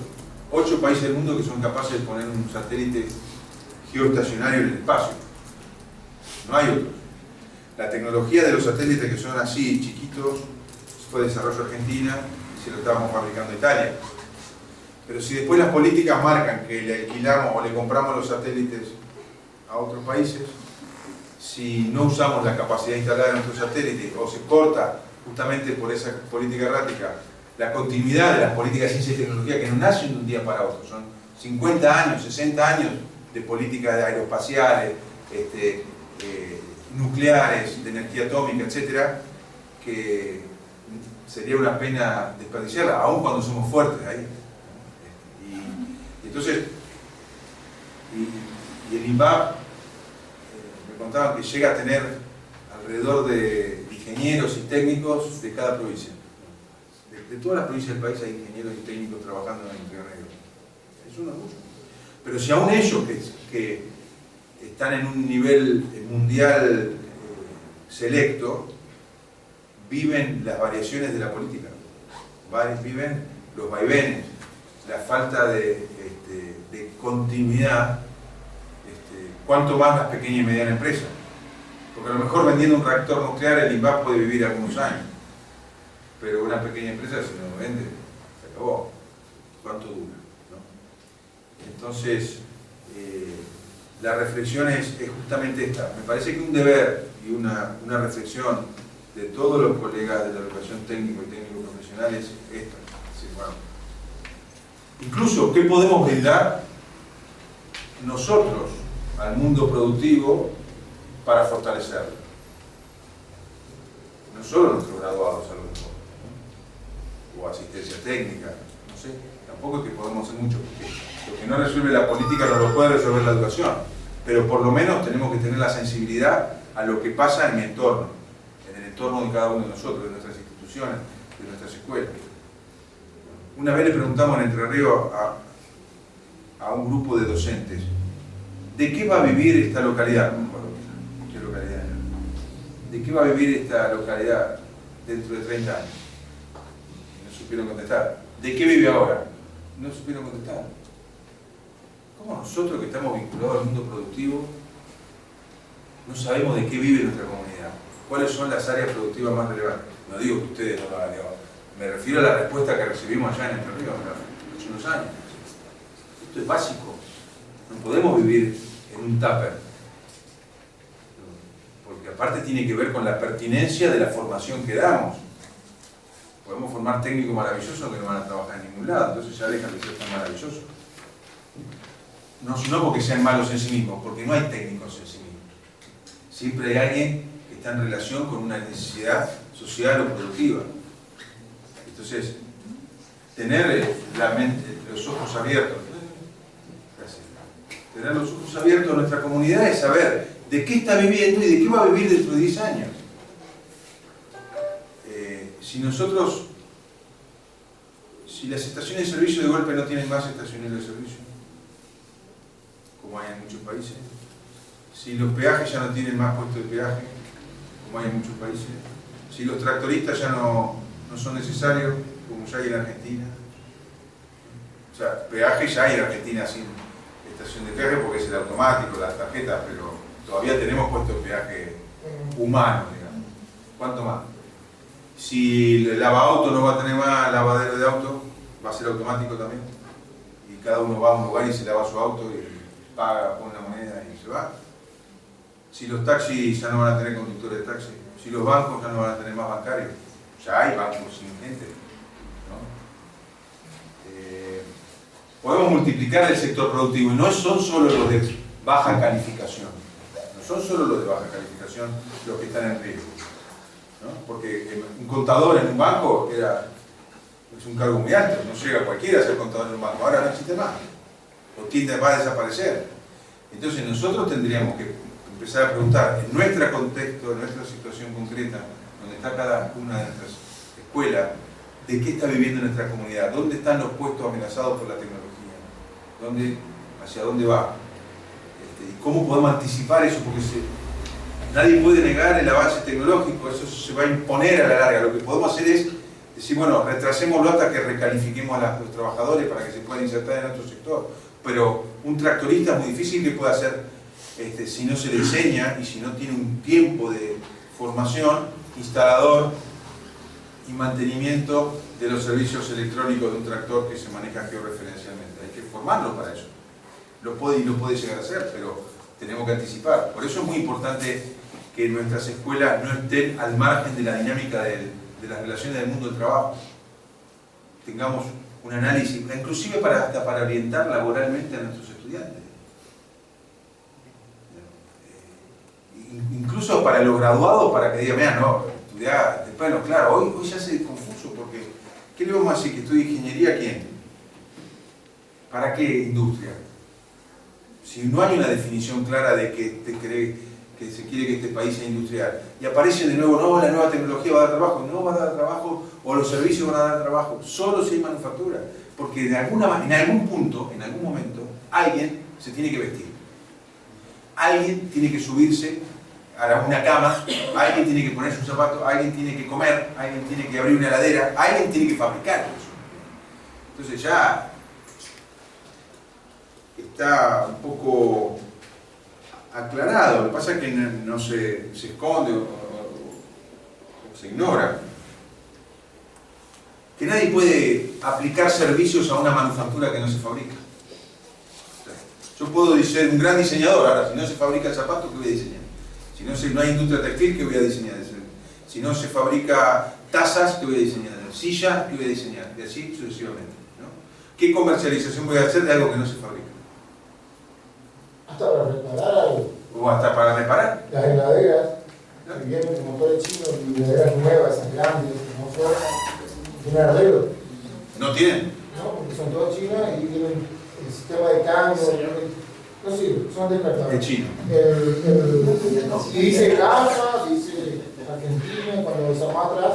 8 países del mundo que son capaces de poner un satélite geoestacionario en el espacio. No hay otros. La tecnología de los satélites que son así, chiquitos, fue desarrollo argentina y se lo estábamos fabricando en Italia. Pero si después las políticas marcan que le alquilamos o le compramos los satélites a otros países, si no usamos la capacidad instalada de nuestros satélites o se corta justamente por esa política errática la continuidad de las políticas de ciencia y tecnología, que no nacen de un día para otro, son 50 años, 60 años de políticas aeroespaciales, nucleares, de energía atómica, etcétera, que sería una pena desperdiciarla, aun cuando somos fuertes ahí. Y entonces, y el INVAP, me contaban que llega a tener alrededor de ingenieros y técnicos de cada provincia. De todas las provincias del país hay ingenieros y técnicos trabajando en el Río Negro. Es un orgullo. Pero si aún ellos que están en un nivel mundial selecto, viven las variaciones de la política, viven los vaivenes, la falta de continuidad, cuanto más las pequeñas y medianas empresas. Porque a lo mejor vendiendo un reactor nuclear el INVAP puede vivir algunos años, pero una pequeña empresa, si no lo vende, se acabó. ¿Cuánto dura? ¿No? Entonces, la reflexión es justamente esta. Me parece que un deber y una reflexión de todos los colegas de la educación técnico y técnico profesional es esta. Es decir, bueno, incluso, ¿qué podemos brindar nosotros al mundo productivo para fortalecerlo? No solo nuestros graduados, a lo mejor, ¿no? O asistencia técnica, no sé, tampoco es que podemos hacer mucho, porque lo que no resuelve la política no lo puede resolver la educación, pero por lo menos tenemos que tener la sensibilidad a lo que pasa en mi entorno, en el entorno de cada uno de nosotros, de nuestras instituciones, de nuestras escuelas. Una vez le preguntamos en Entre Ríos a un grupo de docentes, ¿de qué va a vivir esta localidad? No me acuerdo qué localidad era. ¿De qué va a vivir esta localidad dentro de 30 años? Y no supieron contestar. ¿De qué vive ahora? No supieron contestar. ¿Cómo nosotros que estamos vinculados al mundo productivo no sabemos de qué vive nuestra comunidad? ¿Cuáles son las áreas productivas más relevantes? No digo que ustedes no lo hagan, me refiero a la respuesta que recibimos allá en Entre Ríos hace unos años. Esto es básico. No podemos vivir en un tupper. Porque aparte tiene que ver con la pertinencia de la formación que damos. Podemos formar técnicos maravillosos que no van a trabajar en ningún lado, entonces ya dejan de ser tan maravillosos. No porque sean malos en sí mismos, porque no hay técnicos en sí mismos. Siempre hay alguien que está en relación con una necesidad social o productiva. Entonces, tener la mente, los ojos abiertos, tener los ojos abiertos a nuestra comunidad es saber de qué está viviendo y de qué va a vivir dentro de 10 años. Si las estaciones de servicio de golpe no tienen más estaciones de servicio, como hay en muchos países, si los peajes ya no tienen más puestos de peaje, como hay en muchos países, si los tractoristas ya no son necesarios, como ya hay en Argentina, o sea, peaje ya hay en Argentina sin estación de peaje porque es el automático, las tarjetas, pero todavía tenemos puesto el peaje humano, digamos. ¿Cuánto más? Si el lavaauto no va a tener más lavadero de auto, va a ser automático también. Y cada uno va a un lugar y se lava su auto y paga, pone la moneda y se va. Si los taxis ya no van a tener conductores de taxi, si los bancos ya no van a tener más bancarios, ya hay bancos sin gente, ¿no? Podemos multiplicar el sector productivo y no son solo los de baja calificación, no son solo los de baja calificación los que están en riesgo, ¿no? Porque un contador en un banco es un cargo muy alto, no llega cualquiera a ser contador en un banco, ahora no existe más, o va a desaparecer. Entonces nosotros tendríamos que empezar a preguntar en nuestro contexto, en nuestra situación concreta, donde está cada una de nuestras escuelas, de qué está viviendo nuestra comunidad, dónde están los puestos amenazados por la tecnología, hacia dónde va, y cómo podemos anticipar eso, porque nadie puede negar el avance tecnológico, eso se va a imponer a la larga. Lo que podemos hacer es decir, bueno, retrasémoslo hasta que recalifiquemos a los trabajadores para que se puedan insertar en otro sector, pero un tractorista es muy difícil que pueda hacer si no se le enseña y si no tiene un tiempo de formación, instalador y mantenimiento de los servicios electrónicos de un tractor que se maneja georreferencialmente. Hay que formarlo para eso. Lo puede llegar a hacer, pero tenemos que anticipar. Por eso es muy importante que nuestras escuelas no estén al margen de la dinámica de las relaciones del mundo del trabajo. Tengamos un análisis, inclusive hasta para orientar laboralmente a nuestros estudiantes. Incluso para los graduados, para que digan, mira, no, estudiar, bueno, claro, hoy ya se confuso, porque ¿qué le vamos a decir? ¿Que estudie ingeniería? ¿Quién? ¿Para qué industria? Si no hay una definición clara de que se quiere que este país sea industrial, y aparece de nuevo, no, la nueva tecnología va a dar trabajo, no va a dar trabajo, o los servicios van a dar trabajo, solo si hay manufactura, porque en algún punto, en algún momento, alguien se tiene que vestir, alguien tiene que subirse a una cama, alguien tiene que ponerse un zapato, alguien tiene que comer, alguien tiene que abrir una heladera, alguien tiene que fabricar eso. Entonces ya está un poco aclarado. Lo que pasa es que no se esconde o se ignora. Que nadie puede aplicar servicios a una manufactura que no se fabrica. Yo puedo ser un gran diseñador, ahora si no se fabrica el zapato, ¿qué voy a diseñar? Si no hay industria textil, ¿qué voy a diseñar? Si no se fabrica tazas, ¿qué voy a diseñar? Sillas, ¿qué voy a diseñar? Y así sucesivamente, ¿no? ¿Qué comercialización voy a hacer de algo que no se fabrica? Hasta para reparar algo. O hasta para reparar. Las heladeras, ¿no? Que vienen con motores chinos y heladeras nuevas, esas grandes, no son, tienen arreglo. ¿No tienen? No, porque son todas chinas y tienen el sistema de cambio. No sirve, son descartables. Es chino. Y dice casa, dice Argentina, cuando estamos atrás,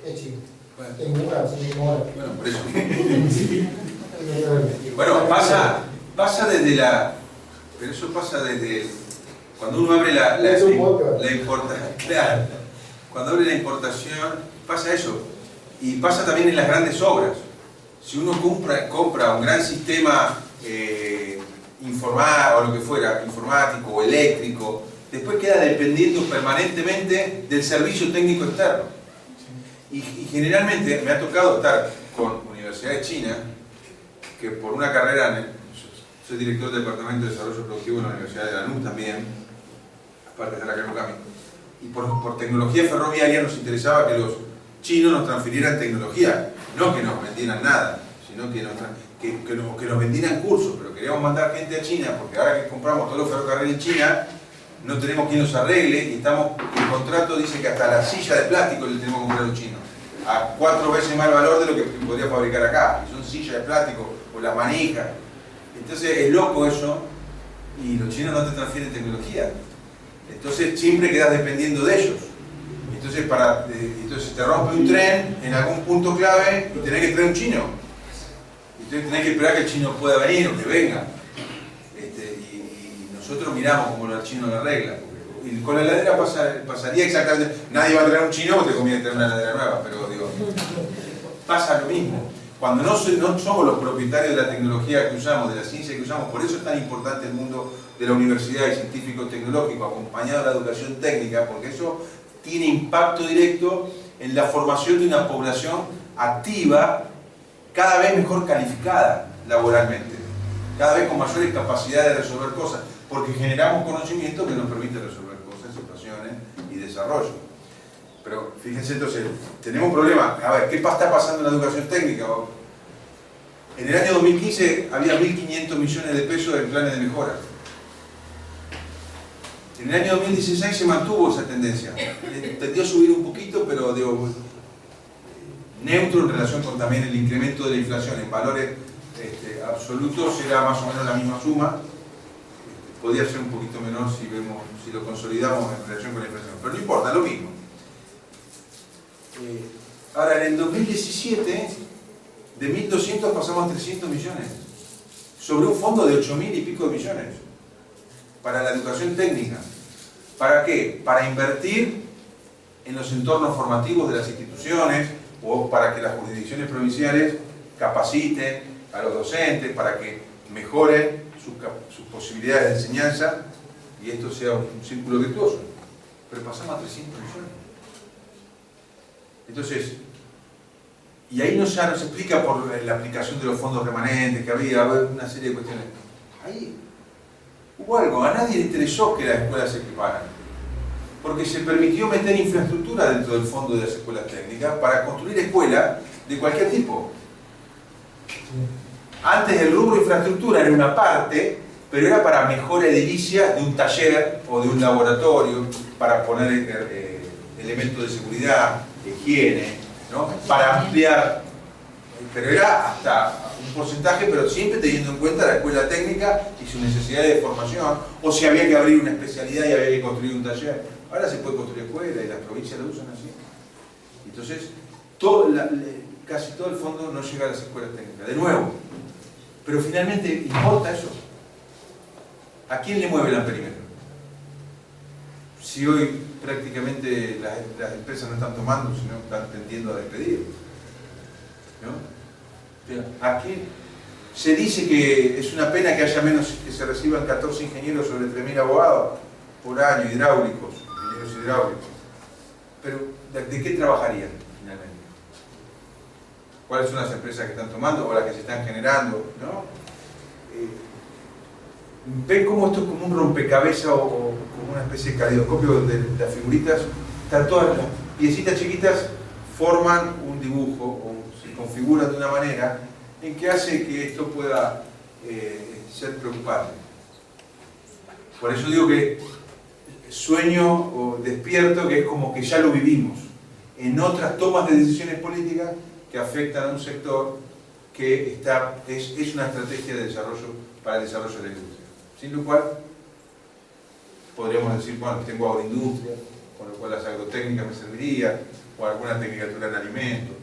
es chino. Bueno. En una, sin hora. Bueno, por eso. Bueno, pasa desde la... Pero eso pasa desde... Cuando uno abre la importación... Claro. Cuando abre la importación, pasa eso. Y pasa también en las grandes obras. Si uno compra un gran sistema o lo que fuera, informático o eléctrico, después queda dependiendo permanentemente del servicio técnico externo. Y generalmente me ha tocado estar con universidades chinas, que por una carrera, soy director del Departamento de Desarrollo Productivo en la Universidad de Lanús también, aparte de la Carocami, y por tecnología ferroviaria nos interesaba que los chinos nos transfirieran tecnología, no que nos vendieran nada, sino que nos vendieran cursos, pero queríamos mandar gente a China, porque ahora que compramos todos los ferrocarriles en China, no tenemos quien los arregle, y el contrato dice que hasta la silla de plástico le tenemos que comprar a los chinos, a 4 veces más valor de lo que podría fabricar acá, y son sillas de plástico, o las manijas. Entonces es loco eso, y los chinos no te transfieren tecnología, entonces siempre quedas dependiendo de ellos. Entonces te rompe un tren en algún punto clave y tenés que traer un chino. Entonces tenés que esperar que el chino pueda venir o que venga. Y nosotros miramos cómo el chino lo arregla. Y con la heladera pasaría exactamente. Nadie va a traer un chino porque te conviene tener una heladera nueva, pero digo, pasa lo mismo. cuando no somos los propietarios de la tecnología que usamos, de la ciencia que usamos, por eso es tan importante el mundo de la universidad y científico-tecnológico, acompañado de la educación técnica, porque eso tiene impacto directo en la formación de una población activa, cada vez mejor calificada laboralmente, cada vez con mayores capacidades de resolver cosas, porque generamos conocimiento que nos permite resolver cosas, situaciones y desarrollo. Pero fíjense, entonces, tenemos un problema. A ver, ¿qué está pasando en la educación técnica? En el año 2015 había 1.500 millones de pesos en planes de mejora. En el año 2016 se mantuvo esa tendencia. Tendió a subir un poquito, pero digo, neutro en relación con también el incremento de la inflación. En valores absolutos era más o menos la misma suma. Podría ser un poquito menor si lo consolidamos en relación con la inflación. Pero no importa, lo mismo. Ahora, en el 2017, de 1.200 pasamos a 300 millones. Sobre un fondo de 8.000 y pico de millones. Para la educación técnica. ¿Para qué? Para invertir en los entornos formativos de las instituciones o para que las jurisdicciones provinciales capaciten a los docentes, para que mejoren sus posibilidades de enseñanza y esto sea un círculo virtuoso. Pero pasamos a 300 millones. Entonces, y ahí ya nos explica por la aplicación de los fondos remanentes que había una serie de cuestiones. Ahí hubo algo, a nadie le interesó que las escuelas se equiparan, porque se permitió meter infraestructura dentro del fondo de las escuelas técnicas para construir escuelas de cualquier tipo. Antes el rubro infraestructura era una parte, pero era para mejora edilicia de un taller o de un laboratorio, para poner elementos de seguridad, higiene, ¿no? Para ampliar, pero era hasta un porcentaje, pero siempre teniendo en cuenta la escuela técnica y su necesidad de formación, o si había que abrir una especialidad y había que construir un taller. Ahora se puede construir escuela y las provincias lo usan así. Entonces, casi todo el fondo no llega a las escuelas técnicas. De nuevo, pero finalmente, ¿importa eso? ¿A quién le mueve el amperímetro? Si hoy prácticamente las empresas no están tomando, sino están tendiendo a despedir, ¿no? Aquí se dice que es una pena que haya menos, que se reciban 14 ingenieros sobre 3.000 abogados por año, ingenieros hidráulicos. Pero, ¿de qué trabajarían finalmente? ¿Cuáles son las empresas que están tomando o las que se están generando? ¿No? ¿Ven cómo esto es como un rompecabezas o como una especie de caleidoscopio donde las figuritas, están todas las piecitas chiquitas, forman un dibujo o se configuran de una manera en que hace que esto pueda ser preocupante? Por eso digo que sueño o despierto, que es como que ya lo vivimos en otras tomas de decisiones políticas que afectan a un sector que es una estrategia de desarrollo para el desarrollo de la industria. Sin lo cual, podríamos decir, bueno, tengo agroindustria, con lo cual las agrotécnicas me servirían, o alguna tecnicatura en alimentos,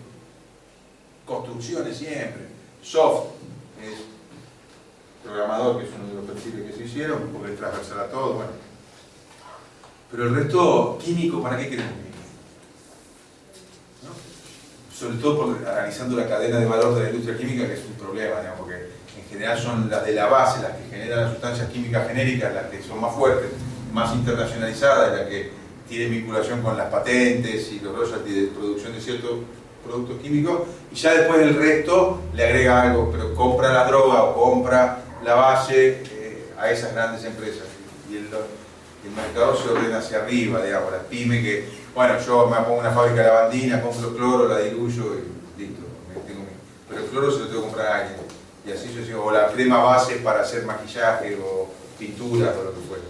construcciones siempre, soft, es programador, que es uno de los perfiles que se hicieron, porque es transversal a todo, bueno. Pero el resto, químico, ¿para qué queremos químico? ¿No? Sobre todo analizando la cadena de valor de la industria química, que es un problema, digamos, porque en general son las de la base, las que generan las sustancias químicas genéricas, las que son más fuertes, más internacionalizadas, las que tienen vinculación con las patentes y los royalties de producción de ciertos productos químicos, y ya después el resto le agrega algo, pero compra la droga o compra la base a esas grandes empresas. Y el mercado se ordena hacia arriba, digamos, las pymes que, bueno, yo me pongo una fábrica de lavandina, compro cloro, la diluyo y listo, pero el cloro se lo tengo que comprar a alguien. Y así yo o la crema base para hacer maquillaje o pinturas o lo que fuera.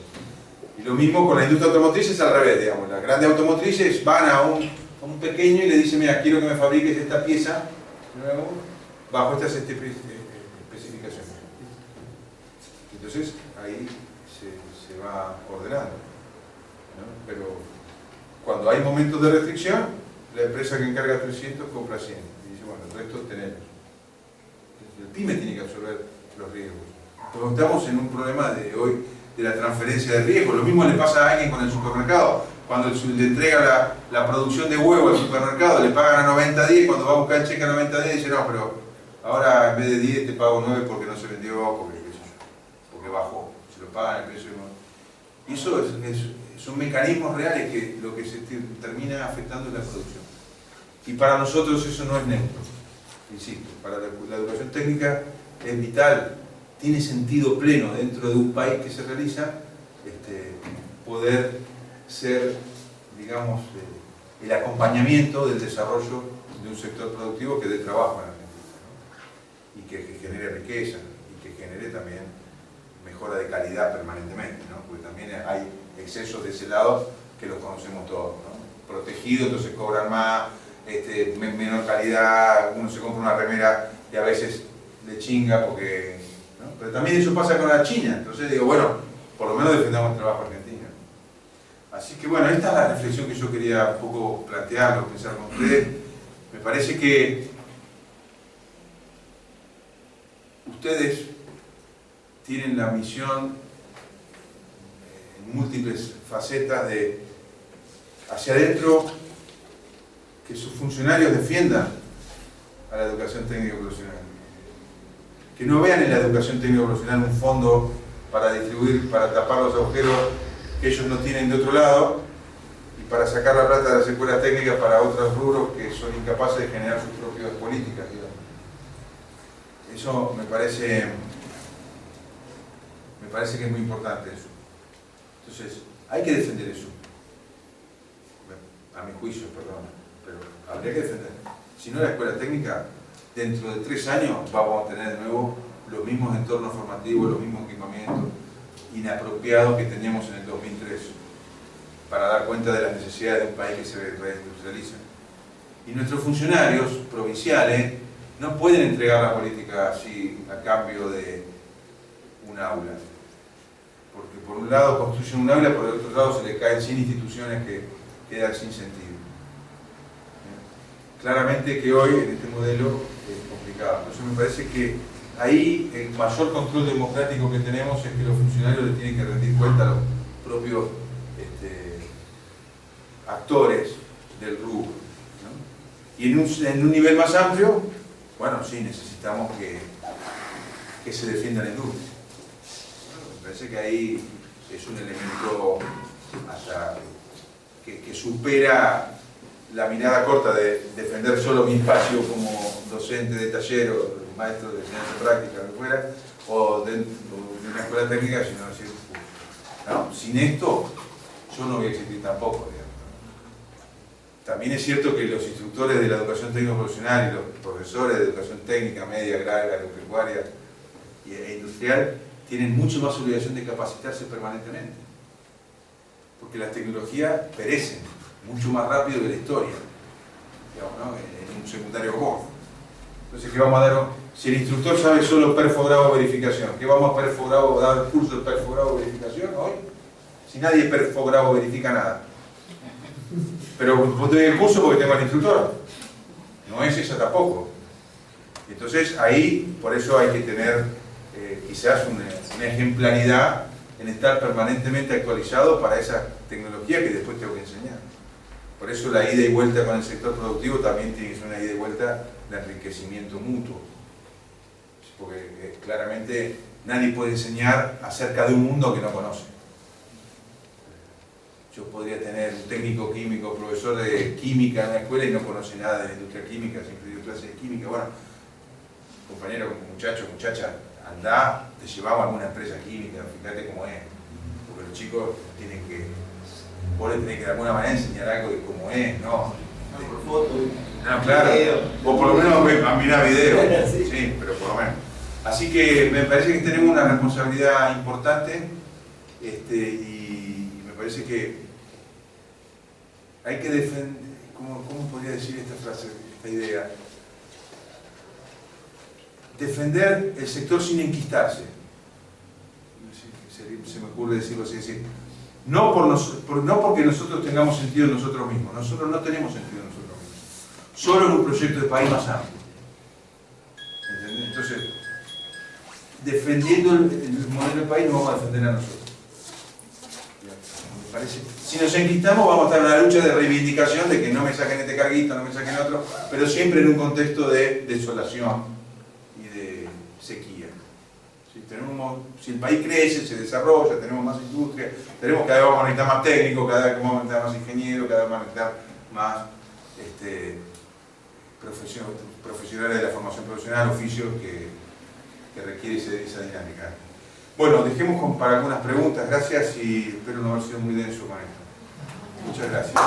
Y lo mismo con la industria automotriz, es al revés, digamos. Las grandes automotrices van a un pequeño y le dicen, mira, quiero que me fabriques esta pieza bajo estas especificaciones. Entonces ahí se va ordenando, ¿no? Pero cuando hay momentos de restricción, la empresa que encarga 300 compra 100 y dice, bueno, el resto tenemos. El PYME tiene que absorber los riesgos. Porque estamos en un problema de hoy de la transferencia de riesgos. Lo mismo le pasa a alguien con el supermercado. Cuando le entrega la producción de huevo al supermercado, le pagan a 90 días, cuando va a buscar el cheque a 90 días, dice, no, pero ahora en vez de 10 te pago 9 porque no se vendió, porque, qué sé yo, porque bajó, se lo pagan el precio. Y eso son mecanismos reales que lo que se termina afectando es la producción. Y para nosotros eso no es neutro, insisto, para la educación técnica es vital, tiene sentido pleno dentro de un país que se realiza, poder ser, digamos, el acompañamiento del desarrollo de un sector productivo que dé trabajo en Argentina, ¿no? Y que genere riqueza y que genere también mejora de calidad permanentemente, ¿no? Porque también hay excesos de ese lado que los conocemos todos, ¿no? Protegido, entonces cobran más, menor calidad, uno se compra una remera y a veces le chinga porque, ¿no? Pero también eso pasa con la China, entonces digo, bueno, por lo menos defendamos el trabajo argentino. Así que bueno, esta es la reflexión que yo quería un poco plantear, pensar con ustedes. Me parece que ustedes tienen la misión en múltiples facetas de hacia adentro que sus funcionarios defiendan a la educación técnico profesional, que no vean en la educación técnico profesional un fondo para distribuir, para tapar los agujeros que ellos no tienen de otro lado y para sacar la plata de las escuelas técnicas para otros rubros que son incapaces de generar sus propias políticas, digamos. Eso me parece que es muy importante eso. Entonces, hay que defender eso. A mi juicio, perdón, pero habría que defender. Si no, la escuela técnica, dentro de 3 años vamos a tener de nuevo los mismos entornos formativos, los mismos equipamientos inapropiados que teníamos en el 2003 para dar cuenta de las necesidades de un país que se reindustrializa. Y nuestros funcionarios provinciales no pueden entregar la política así a cambio de un aula. Porque por un lado construyen un aula, por el otro lado se le caen 100 instituciones que quedan sin sentido. Claramente que hoy en este modelo es complicado. Entonces me parece que ahí el mayor control democrático que tenemos es que los funcionarios le tienen que rendir cuenta a los propios actores del rubro, ¿no? Y en un nivel más amplio, bueno, sí, necesitamos que se defienda la industria. Me parece que ahí es un elemento hasta que supera la mirada corta de defender solo mi espacio como docente de taller o maestro de enseñanza práctica, lo que fuera, o de una escuela técnica, sino decir, no, sin esto yo no voy a existir tampoco, digamos. También es cierto que los instructores de la educación técnico profesional y los profesores de educación técnica, media, agraria, agropecuaria e industrial tienen mucho más obligación de capacitarse permanentemente, porque las tecnologías perecen mucho más rápido que la historia, digamos, ¿no? En un secundario común. Entonces, ¿qué vamos a dar? Si el instructor sabe solo perfo, grado, verificación, ¿qué vamos a perfo, grado, dar curso de perfo, grado, verificación hoy? Si nadie perfo, grado, verifica nada. Pero vos tenés el curso porque tengo al instructor. No es esa tampoco. Entonces, ahí, por eso hay que tener quizás una ejemplaridad en estar permanentemente actualizado para esa tecnología que después tengo que enseñar. Por eso la ida y vuelta con el sector productivo también tiene que ser una ida y vuelta de enriquecimiento mutuo. Porque claramente nadie puede enseñar acerca de un mundo que no conoce. Yo podría tener un técnico químico, profesor de química en la escuela y no conoce nada de la industria química, siempre dio clases de química. Bueno, compañero, muchacho, muchacha, andá, te llevamos a alguna empresa química, fíjate cómo es. Porque los chicos tienen que, vos le tenés que de alguna manera enseñar algo de cómo es, ¿no? Por foto, no, claro, o por lo menos a mirar video, sí, pero por lo menos. Así que me parece que tenemos una responsabilidad importante y me parece que hay que defender, ¿cómo podría decir esta frase, esta idea? Defender el sector sin enquistarse. Se me ocurre decirlo así, decir. No porque nosotros tengamos sentido en nosotros mismos, nosotros no tenemos sentido en nosotros mismos. Solo en un proyecto de país más amplio. ¿Entendés? Entonces, defendiendo el modelo del país nos vamos a defender a nosotros. Me parece. Si nos enquistamos vamos a estar en una lucha de reivindicación de que no me saquen este carguito, no me saquen otro, pero siempre en un contexto de desolación y de sequía. Si el país crece, se desarrolla, tenemos más industria, tenemos cada vez vamos a necesitar más técnicos, cada vez vamos a necesitar más ingenieros, cada vez vamos a necesitar más profesionales de la formación profesional, oficios que requiere esa dinámica. Bueno, dejemos para algunas preguntas, gracias, y espero no haber sido muy denso con esto. Muchas gracias.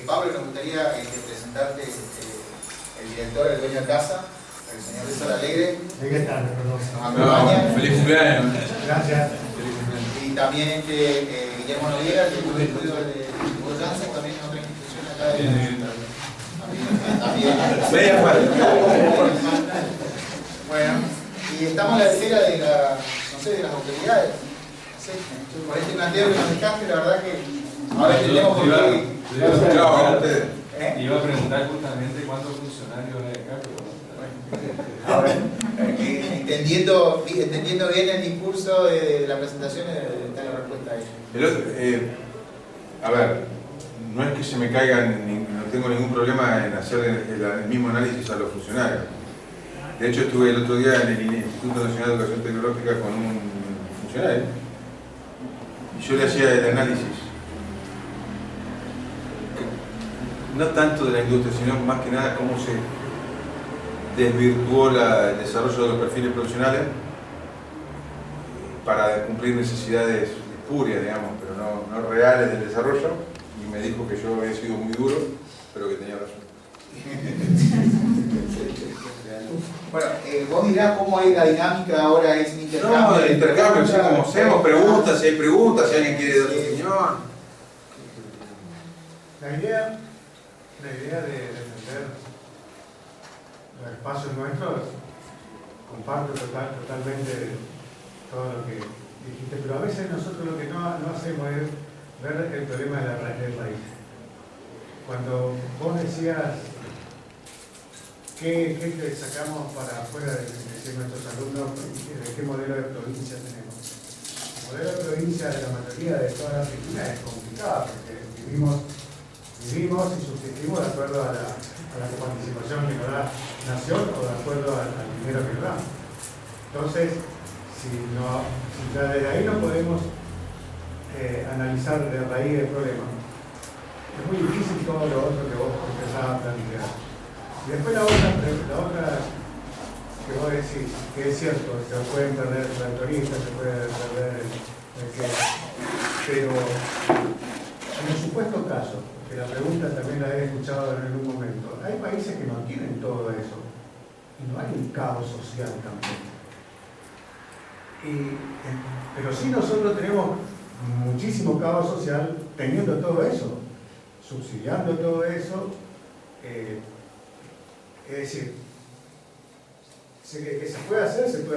Pablo, nos gustaría presentarte el director, el dueño de casa, el señor César Alegre. ¿Qué tal? Nos acompaña. Feliz cumpleaños. Gracias. Y también Guillermo Noriega, que es un estudio de Hugo Janssen, también en otra institución acá de también. Media Bueno, y estamos a la espera de de las autoridades. Sí, por este planteo que nos dejaste, la verdad que ahora entendemos por qué. Iba a preguntar justamente cuántos funcionarios hay acá, pero Ahora, entendiendo bien el discurso de la presentación, está la respuesta ahí. A ver, no es que se me caigan, no tengo ningún problema en hacer el mismo análisis a los funcionarios. De hecho, estuve el otro día en el Instituto Nacional de Educación Tecnológica con un funcionario y yo le hacía el análisis, no tanto de la industria, sino más que nada cómo se desvirtuó el desarrollo de los perfiles profesionales para cumplir necesidades espurias, digamos, pero no reales del desarrollo, y me dijo que yo había sido muy duro, pero que tenía razón. Bueno, vos dirás cómo es la dinámica ahora, es un intercambio. No, el intercambio, sí, como hacemos preguntas, si hay preguntas, si alguien quiere dar su opinión. La idea de defender los espacios nuestros, comparto totalmente todo lo que dijiste, pero a veces nosotros lo que no hacemos es ver el problema de la raíz del país. Cuando vos decías ¿qué sacamos para afuera de nuestros alumnos? ¿De qué modelo de provincia tenemos? El modelo de provincia de la mayoría de toda la Argentina es complicado porque vivimos y subsistimos de acuerdo a la participación que nos da Nación o de acuerdo al dinero que nos da. Entonces, si desde ahí no podemos analizar de raíz el problema, es muy difícil todo lo otro que vos empezás a plantear. Y después la otra que vos decís, que es cierto, se pueden perder tractoristas, se puede perder pero en el supuesto caso, que la pregunta también la he escuchado en algún momento, hay países que no tienen todo eso y no hay un caos social tampoco. Pero sí nosotros tenemos muchísimo caos social teniendo todo eso, subsidiando todo eso. Es decir, que se puede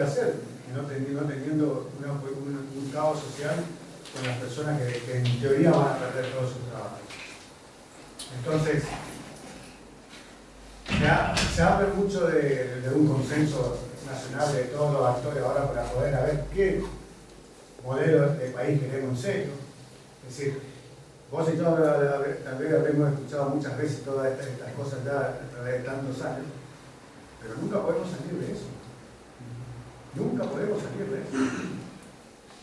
hacer, no teniendo un caos social con las personas que en teoría van a perder todo su trabajo. Entonces, se habla mucho de un consenso nacional de todos los actores ahora para poder ver qué modelo de país queremos en serio. Es decir, vos y yo tal vez habremos escuchado muchas veces todas estas cosas ya a través de tantos años, pero nunca podemos salir de eso. Nunca podemos salir de eso.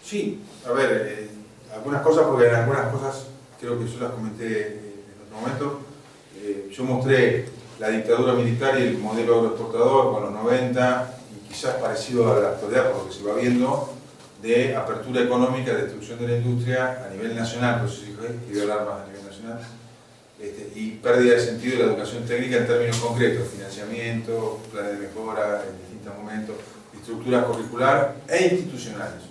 Sí, a ver, algunas cosas, porque en algunas cosas creo que yo las comenté en otro momento. Yo mostré la dictadura militar y el modelo agroexportador con los 90, y quizás parecido a la actualidad, por lo que se va viendo, de apertura económica, destrucción de la industria a nivel nacional, por eso quiero hablar más a nivel nacional, y pérdida de sentido de la educación técnica en términos concretos, financiamiento, planes de mejora en distintos momentos, estructura curricular e institucionales.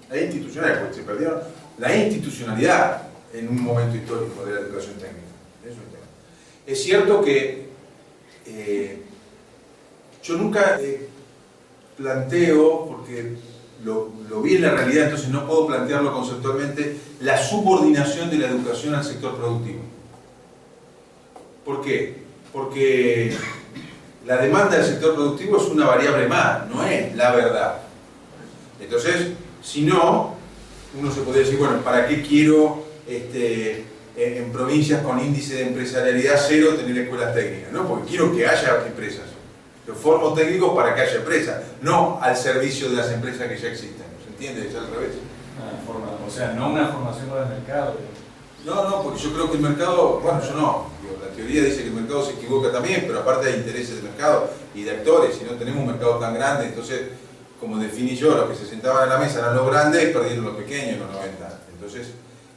Porque se perdió la institucionalidad en un momento histórico de la educación técnica. Eso es el tema. Es cierto que yo nunca planteo, porque lo vi en la realidad, entonces no puedo plantearlo conceptualmente, la subordinación de la educación al sector productivo. ¿Por qué? Porque la demanda del sector productivo es una variable más, no es la verdad. Entonces, si no, uno se podría decir, bueno, ¿para qué quiero en provincias con índice de empresarialidad cero tener escuelas técnicas, ¿no? Porque quiero que haya empresas. Los formo técnicos para que haya empresas, no al servicio de las empresas que ya existen. ¿Se entiende? Es al revés. O sea, no una formación para el mercado. No, porque yo creo que el mercado, bueno, yo no. La teoría dice que el mercado se equivoca también, pero aparte hay intereses de mercado y de actores, y no tenemos un mercado tan grande, entonces, como definí yo, los que se sentaban en la mesa eran los grandes y perdieron los pequeños en los 90. Entonces,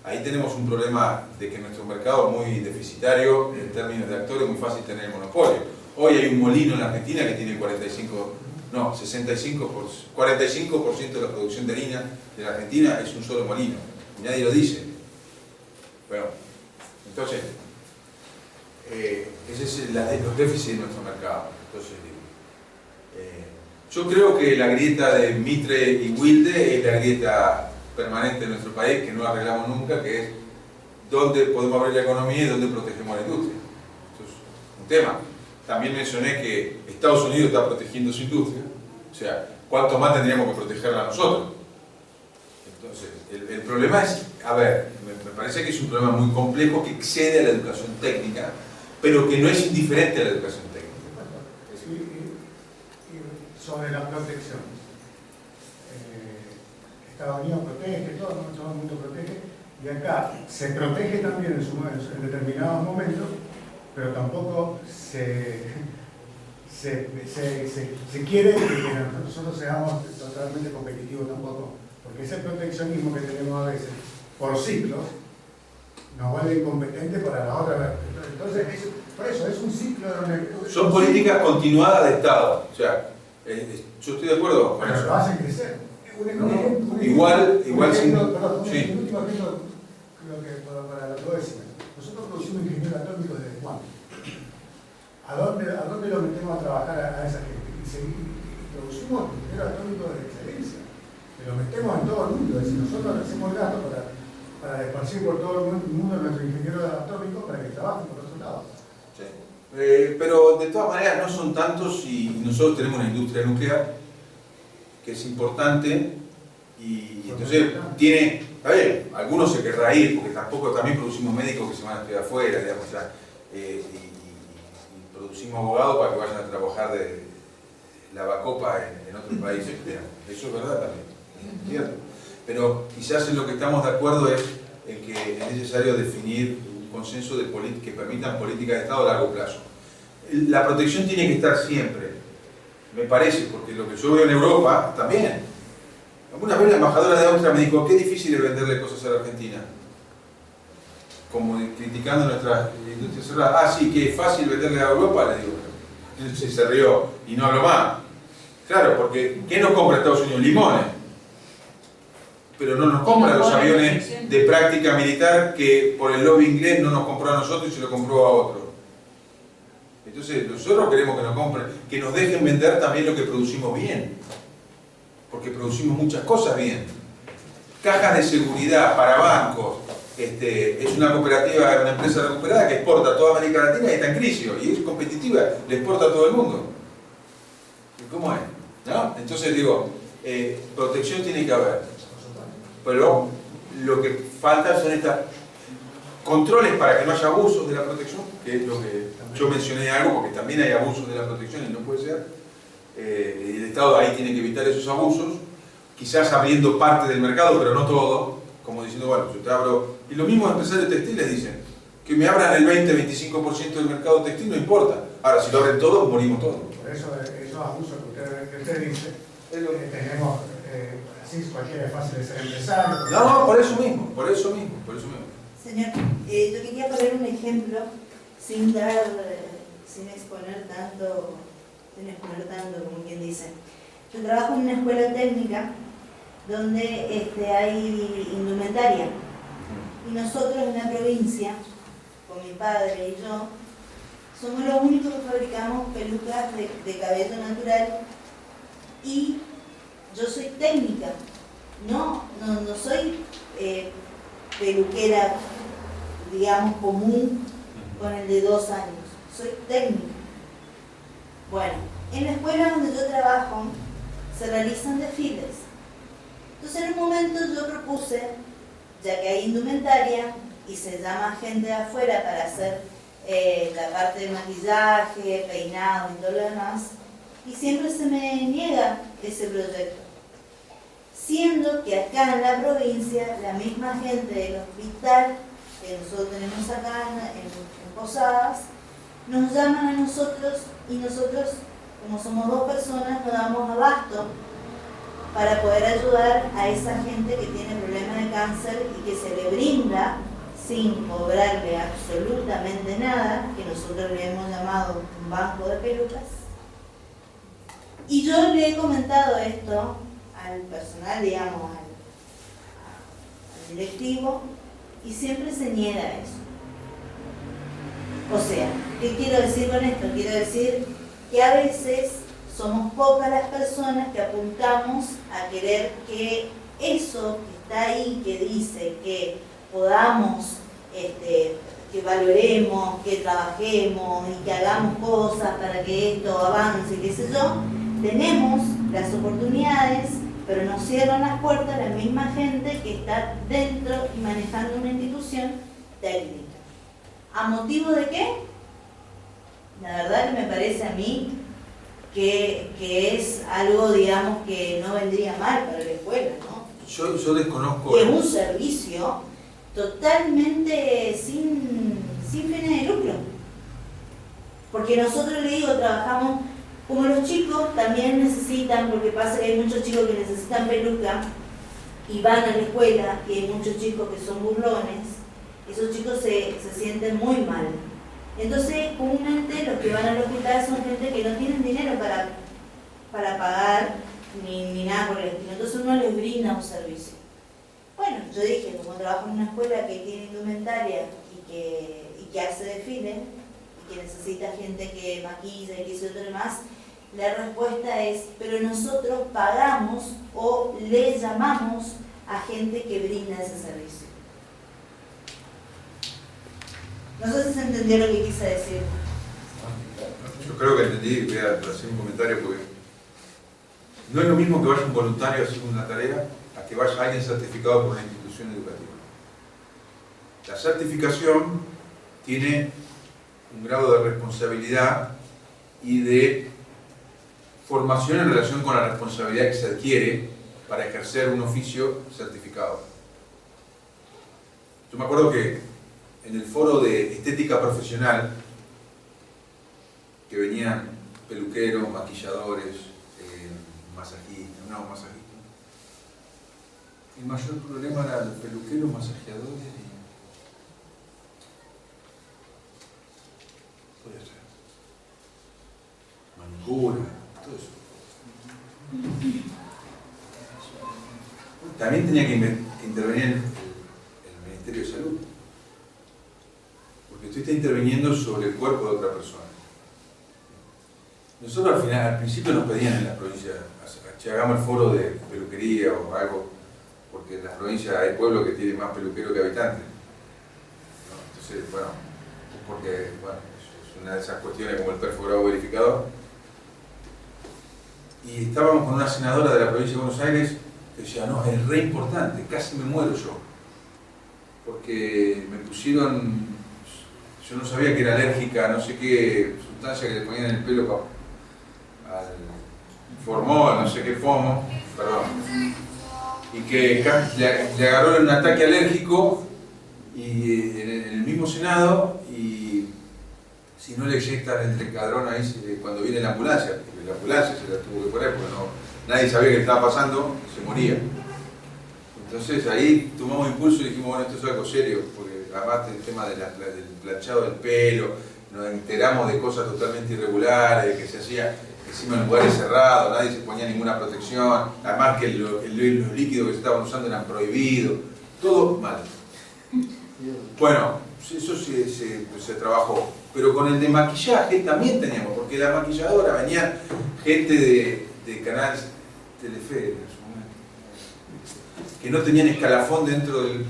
ahí tenemos un problema de que nuestro mercado es muy deficitario en términos de actores, es muy fácil tener el monopolio. Hoy hay un molino en la Argentina que tiene 45% de la producción de harina de la Argentina es un solo molino, y nadie lo dice. Bueno, entonces, ese es los déficits de nuestro mercado. Entonces, yo creo que la grieta de Mitre y Wilde es la grieta permanente de nuestro país, que no la arreglamos nunca, que es dónde podemos abrir la economía y dónde protegemos la industria. Esto es un tema. También mencioné que Estados Unidos está protegiendo su industria, o sea, ¿cuánto más tendríamos que protegerla nosotros? Entonces, el problema es, a ver, me parece que es un problema muy complejo que excede a la educación técnica, pero que no es indiferente a la educación técnica. Y sobre la protección. Estados Unidos protege, todo el mundo protege, y acá se protege también en determinados momentos, pero tampoco se quiere que nosotros seamos totalmente competitivos tampoco, porque ese proteccionismo que tenemos a veces por ciclos nos vuelve incompetentes para la otra. Entonces, por eso es un ciclo donde... Son políticas continuadas de Estado, o sea, yo estoy de acuerdo con pero eso. lo hacen crecer. Igual un último ejemplo, para lo que voy a decir. Nosotros producimos ingenieros atómicos desde cuándo. ¿A dónde lo metemos a trabajar a esa gente? Y producimos ingenieros atómicos de excelencia. Y lo metemos en todo el mundo. Es decir, nosotros hacemos gasto para esparcir por todo el mundo nuestros ingenieros atómicos para que trabajen por otro lado. Sí. Pero de todas maneras no son tantos y nosotros tenemos una industria nuclear que es importante y entonces tiene, está bien, algunos se querrá ir porque también producimos médicos que se van a estudiar afuera, digamos, o sea, y producimos abogados para que vayan a trabajar de lavacopa en otros países, digamos. Eso es verdad también, ¿cierto? Pero quizás en lo que estamos de acuerdo es en que es necesario definir un consenso de que permitan políticas de Estado a largo plazo. La protección tiene que estar siempre, me parece, porque lo que yo veo en Europa también. Alguna vez la embajadora de Austria me dijo, qué difícil es venderle cosas a la Argentina. Como criticando nuestra industria cerrada. Ah, sí, que es fácil venderle a Europa, le digo. Entonces se rió y no habló más. Claro, porque ¿qué nos compra Estados Unidos? Limones. Pero no nos compra los aviones de práctica militar que por el lobby inglés no nos compró a nosotros y se lo compró a otro. Entonces nosotros queremos que nos compren, que nos dejen vender también lo que producimos bien, porque producimos muchas cosas bien. Cajas de seguridad para bancos, es una cooperativa, una empresa recuperada que exporta a toda América Latina y está en crisis y es competitiva, le exporta a todo el mundo. ¿Y cómo es? ¿No? Entonces digo, protección tiene que haber, pero lo que falta son estos controles para que no haya abusos de la protección, que es lo que yo mencioné algo, porque también hay abusos de la protección y no puede ser. El Estado ahí tiene que evitar esos abusos, quizás abriendo parte del mercado, pero no todo, como diciendo, bueno, yo te abro. Y los mismos empresarios textiles dicen, que me abran el 20-25% del mercado textil, no importa. Ahora, si lo abren todos, morimos todos. Por eso, esos abusos que usted dice, tenemos, así cualquiera es fácil de ser empresario. No, por eso mismo. Señor, yo quería poner un ejemplo sin exponer tanto, como quien dice. Yo trabajo en una escuela técnica donde hay indumentaria y nosotros en la provincia, con mi padre y yo, somos los únicos que fabricamos pelucas de cabello natural y yo soy técnica, no soy peluquera, digamos, común con el de 2 años, soy técnica. Bueno, en la escuela donde yo trabajo se realizan desfiles. Entonces en un momento yo propuse, ya que hay indumentaria y se llama gente de afuera para hacer la parte de maquillaje, peinado y todo lo demás, y siempre se me niega ese proyecto. Siendo que acá en la provincia, la misma gente del hospital que nosotros tenemos acá en Posadas, nos llaman a nosotros y nosotros, como somos dos personas, nos damos abasto para poder ayudar a esa gente que tiene problemas de cáncer y que se le brinda sin cobrarle absolutamente nada, que nosotros le hemos llamado un banco de pelucas. Y yo le he comentado esto al personal, digamos, al directivo, y siempre se niega eso. O sea, ¿qué quiero decir con esto? Quiero decir que a veces somos pocas las personas que apuntamos a querer que eso que está ahí, que dice que podamos, que valoremos, que trabajemos y que hagamos cosas para que esto avance, qué sé yo, tenemos las oportunidades, pero nos cierran las puertas la misma gente que está dentro y manejando una institución técnica. ¿A motivo de qué? La verdad que me parece a mí que es algo, digamos, que no vendría mal para la escuela, ¿no? Yo desconozco... Que es un servicio totalmente sin fines de lucro. Porque nosotros, le digo, trabajamos, como los chicos también necesitan, porque pasa que hay muchos chicos que necesitan peluca y van a la escuela, y hay muchos chicos que son burlones, esos chicos se sienten muy mal. Entonces, comúnmente los que van al hospital son gente que no tienen dinero para pagar ni nada por el estilo. Entonces uno les brinda un servicio. Bueno, yo dije, como trabajo en una escuela que tiene indumentaria y que hace desfile, y que necesita gente que maquilla y que hizo otro más, la respuesta es, pero nosotros pagamos o le llamamos a gente que brinda ese servicio. No sé si se entendió lo que quise decir. Yo creo que entendí, voy a hacer un comentario porque no es lo mismo que vaya un voluntario a hacer una tarea a que vaya alguien certificado por una institución educativa. La certificación tiene un grado de responsabilidad y de formación en relación con la responsabilidad que se adquiere para ejercer un oficio certificado. Yo me acuerdo que en el foro de estética profesional, que venían peluqueros, maquilladores, masajistas, el mayor problema era los peluqueros, masajeadores y... puede ser manicura, todo eso. También tenía que intervenir el Ministerio de Salud, porque usted está interviniendo sobre el cuerpo de otra persona. Nosotros al principio nos pedían en las provincias que hagamos el foro de peluquería o algo, porque en las provincias hay pueblos que tienen más peluqueros que habitantes, ¿no? Entonces, bueno, porque es una de esas cuestiones como el perforado verificador. Y estábamos con una senadora de la provincia de Buenos Aires que decía, no, es re importante, casi me muero yo, porque me pusieron, yo no sabía que era alérgica a no sé qué sustancia que le ponían en el pelo al formol, no sé qué fomo, perdón, y que le agarró un ataque alérgico y en el mismo Senado, y si no le inyectan el trecadrón ahí cuando viene la ambulancia, porque la ambulancia se la tuvo que poner porque nadie sabía qué estaba pasando, se moría. Entonces ahí tomamos impulso y dijimos, bueno, esto es algo serio, porque además del tema del planchado del pelo, nos enteramos de cosas totalmente irregulares, que se hacía encima en lugares cerrados, nadie se ponía ninguna protección, además que los líquidos que se estaban usando eran prohibidos, todo mal. Bueno, eso se trabajó, pero con el de maquillaje también teníamos, porque la maquilladora venían gente de canales Telefe, que no tenían escalafón dentro del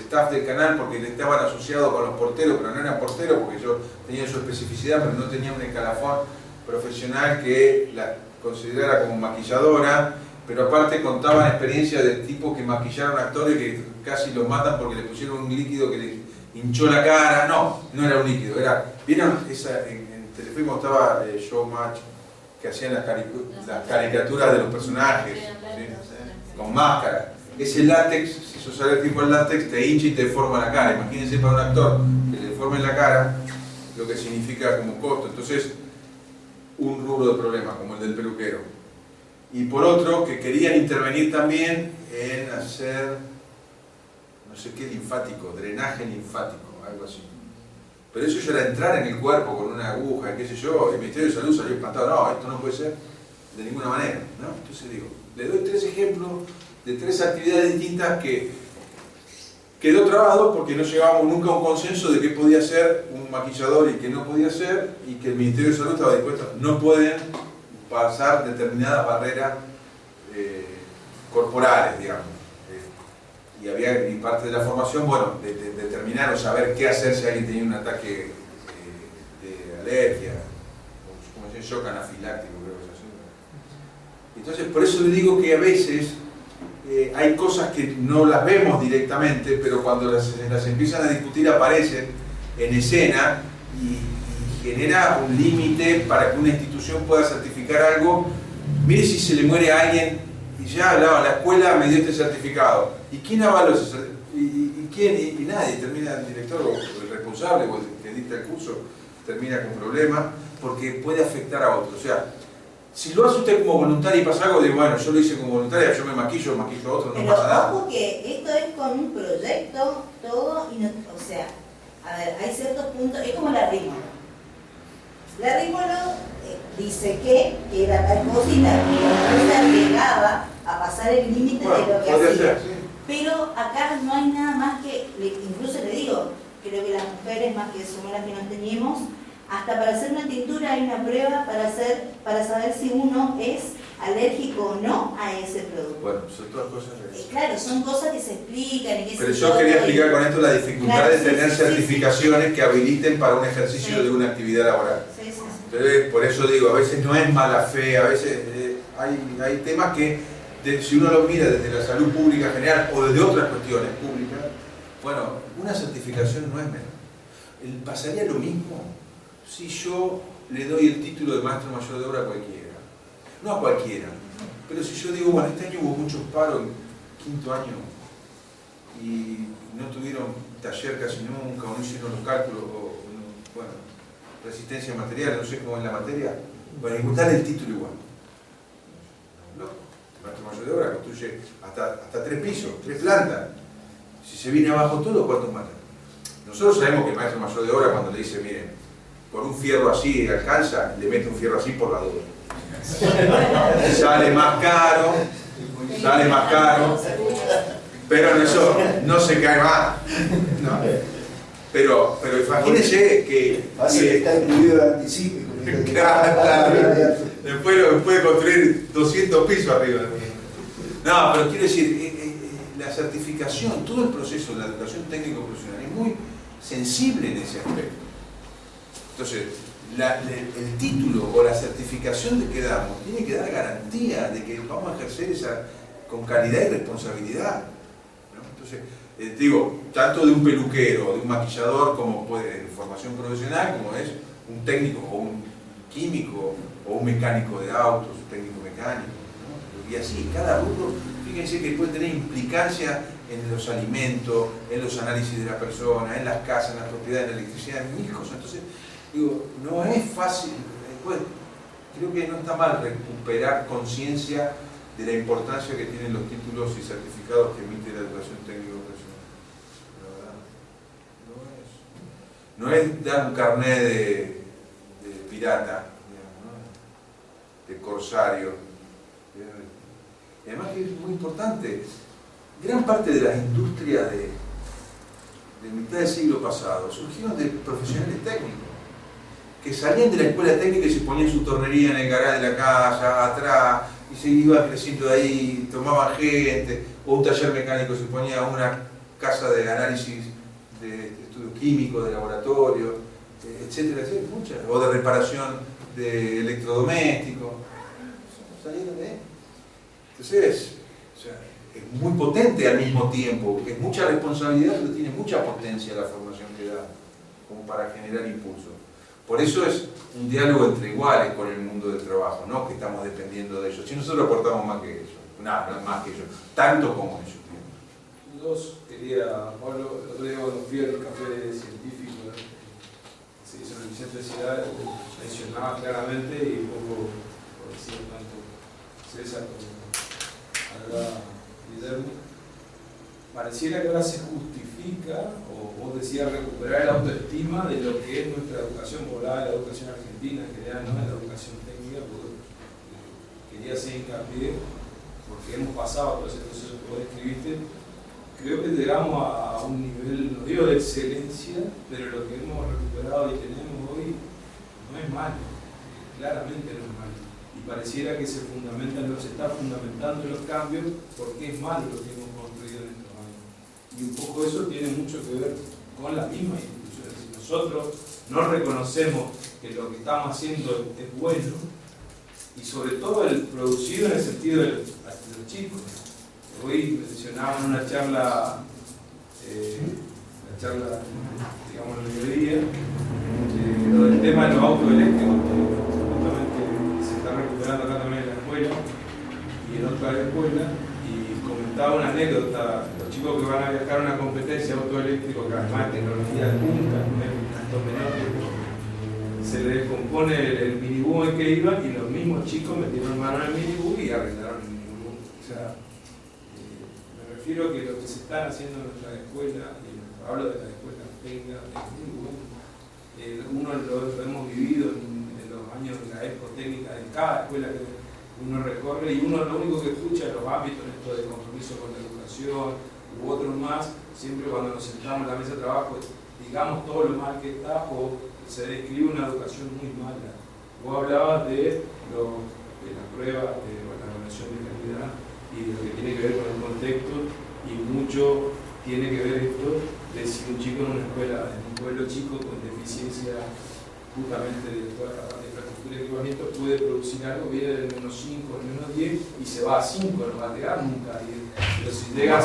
staff del canal porque estaban asociados con los porteros, pero no eran porteros porque ellos tenían su especificidad, pero no tenían un escalafón profesional que la considerara como maquilladora, pero aparte contaban experiencias de tipos que maquillaron actores que casi los matan porque le pusieron un líquido que hinchó la cara, no era un líquido, ¿vieron en Telefe cuando estaba Showmatch, que hacían las caricaturas de los personajes, ¿sí? Con máscara? Ese látex, si sos alérgico al látex, te hincha y te deforma la cara. Imagínense para un actor que le deforme la cara, lo que significa como costo. Entonces, un rubro de problemas, como el del peluquero. Y por otro, que querían intervenir también en hacer, no sé qué linfático, drenaje linfático, algo así. Pero eso ya era entrar en el cuerpo con una aguja, qué sé yo, el Ministerio de Salud salió espantado, no, esto no puede ser de ninguna manera, ¿no? Entonces digo, le doy 3 ejemplos de 3 actividades distintas que quedó trabado porque no llegábamos nunca a un consenso de qué podía ser un maquillador y qué no podía ser, y que el Ministerio de Salud estaba dispuesto, no pueden pasar determinadas barreras corporales, digamos. Y había parte de la formación, bueno, de determinar o saber qué hacer si alguien tenía un ataque de alergia, o como se dice, shock anafiláctico, creo que es así. Entonces, por eso le digo que a veces hay cosas que no las vemos directamente, pero cuando las empiezan a discutir aparecen en escena y genera un límite para que una institución pueda certificar algo. Mire si se le muere a alguien y ya la escuela me dio este certificado. ¿Y quién avaló ese certificado? ¿Y nadie? Termina el director o el responsable o el que dicta el curso, termina con problemas porque puede afectar a otros. O sea, si lo hace usted como voluntario y pasa algo de, bueno, yo lo hice como voluntaria, yo me maquillo a otro, no pasa nada. Pero ojo que esto es con un proyecto, todo, y no, o sea, a ver, hay ciertos puntos, es como la Rímolo. La Rímolo dice que era tal cosa y la empresa llegaba a pasar el límite de lo que hacía. Ser, sí. Pero acá no hay nada más que, incluso le digo, creo que las mujeres más que somos las que nos teníamos, hasta para hacer una tintura hay una prueba para saber si uno es alérgico o no a ese producto. Bueno, son todas cosas claro, son cosas que se explican y que pero yo quería explicar con esto la dificultad claro, de tener sí, certificaciones que habiliten para un ejercicio de una actividad laboral. Entonces, por eso digo, a veces no es mala fe, a veces hay temas que si uno lo mira desde la salud pública general o desde otras cuestiones públicas, bueno, una certificación no es menor. Pasaría lo mismo si yo le doy el título de maestro mayor de obra a cualquiera. No a cualquiera, pero si yo digo, bueno, este año hubo muchos paros en 5.º año y no tuvieron taller casi nunca, o no hicieron los cálculos, bueno, resistencia material, no sé cómo es la materia, bueno, igual el título igual. No, el maestro mayor de obra construye hasta 3 pisos, 3 plantas. Si se viene abajo todo, ¿cuántos matan? Nosotros sabemos que el maestro mayor de obra, cuando le dice, miren, por un fierro así alcanza, le mete un fierro así por la duda. Sale más caro, pero eso no se cae más. No. Pero imagínense que está incluido el anticipo. Claro. Después de construir 200 pisos arriba. No, pero quiero decir, la certificación, todo el proceso de la educación técnico-profesional es muy sensible en ese aspecto. Entonces, el título o la certificación de que damos tiene que dar garantía de que vamos a ejercer esa con calidad y responsabilidad, ¿no? Entonces, digo, tanto de un peluquero, de un maquillador, como puede formación profesional, como es un técnico o un químico o un mecánico de autos, un técnico mecánico, ¿no? Y así, cada rubro, fíjense que puede tener implicancia en los alimentos, en los análisis de la persona, en las casas, en las propiedades, en la electricidad, en mil cosas. Entonces, digo, no es fácil, creo que no está mal recuperar conciencia de la importancia que tienen los títulos y certificados que emite la educación técnico-profesional. No es dar un carnet de pirata, digamos, ¿no? De corsario. Y además que es muy importante, gran parte de las industrias de mitad del siglo pasado surgieron de profesionales técnicos que salían de la escuela técnica y se ponían su tornería en el garaje de la casa, atrás, y se iban creciendo de ahí, tomaban gente, o un taller mecánico se ponía una casa de análisis de estudio químico, de laboratorio, etcétera, etcétera, muchas, o de reparación de electrodomésticos, salieron de ahí. Entonces, o sea, es muy potente al mismo tiempo, es mucha responsabilidad, pero tiene mucha potencia la formación como para generar impulso. Por eso es un diálogo entre iguales con el mundo del trabajo, no que estamos dependiendo de ellos. Si nosotros aportamos más que ellos, nada, no más que ellos, tanto como ellos. Pablo, el otro día cuando fui al café científico, se hizo en Vicente de Ciudad, mencionaba claramente y un poco por decir tanto César como acá Guillermo, pareciera que ahora se justifica, o vos decías recuperar la autoestima de lo que es nuestra educación, vos hablabas de la educación argentina, en general, no de la educación técnica, porque quería hacer hincapié, porque hemos pasado por ese proceso que vos describiste. Creo que llegamos a un nivel, no digo de excelencia, pero lo que hemos recuperado y tenemos hoy no es malo, claramente no es malo. Y pareciera que se está fundamentando los cambios porque es malo lo que hemos construido en estos años. Y un poco eso tiene mucho que ver con la misma institución. Si nosotros no reconocemos que lo que estamos haciendo es bueno, y sobre todo el producido en el sentido de los chicos. Hoy mencionaba en una charla, digamos, en el mediodía, lo del tema de los autos eléctricos, que justamente se está recuperando acá también en la escuela y en otra escuela, y comentaba una anécdota, los chicos que van a viajar a una competencia de auto eléctrico, que además de tecnología de punta, no es un gasto menor, se le descompone el minibús en que iban y los mismos chicos metieron mano en el minibús y arreglaron el minibús. O sea, refiero que lo que se está haciendo en nuestra escuela, y hablo de las escuelas técnicas, es muy bueno. Uno lo hemos vivido en los años de la expo técnica, en cada escuela que uno recorre, y uno lo único que escucha en los ámbitos en esto de compromiso con la educación u otros más, siempre cuando nos sentamos en la mesa de trabajo, digamos todo lo mal que está, o se describe una educación muy mala. Vos hablabas de la prueba, de la evaluación de calidad, y de lo que tiene que ver con el contexto, y mucho tiene que ver esto de si un chico en una escuela, en un pueblo chico con deficiencia justamente de toda la infraestructura y equipamiento, puede producir algo, viene del -5 al -10 y se va a 5, no va a llegar nunca a 10. Pero si llega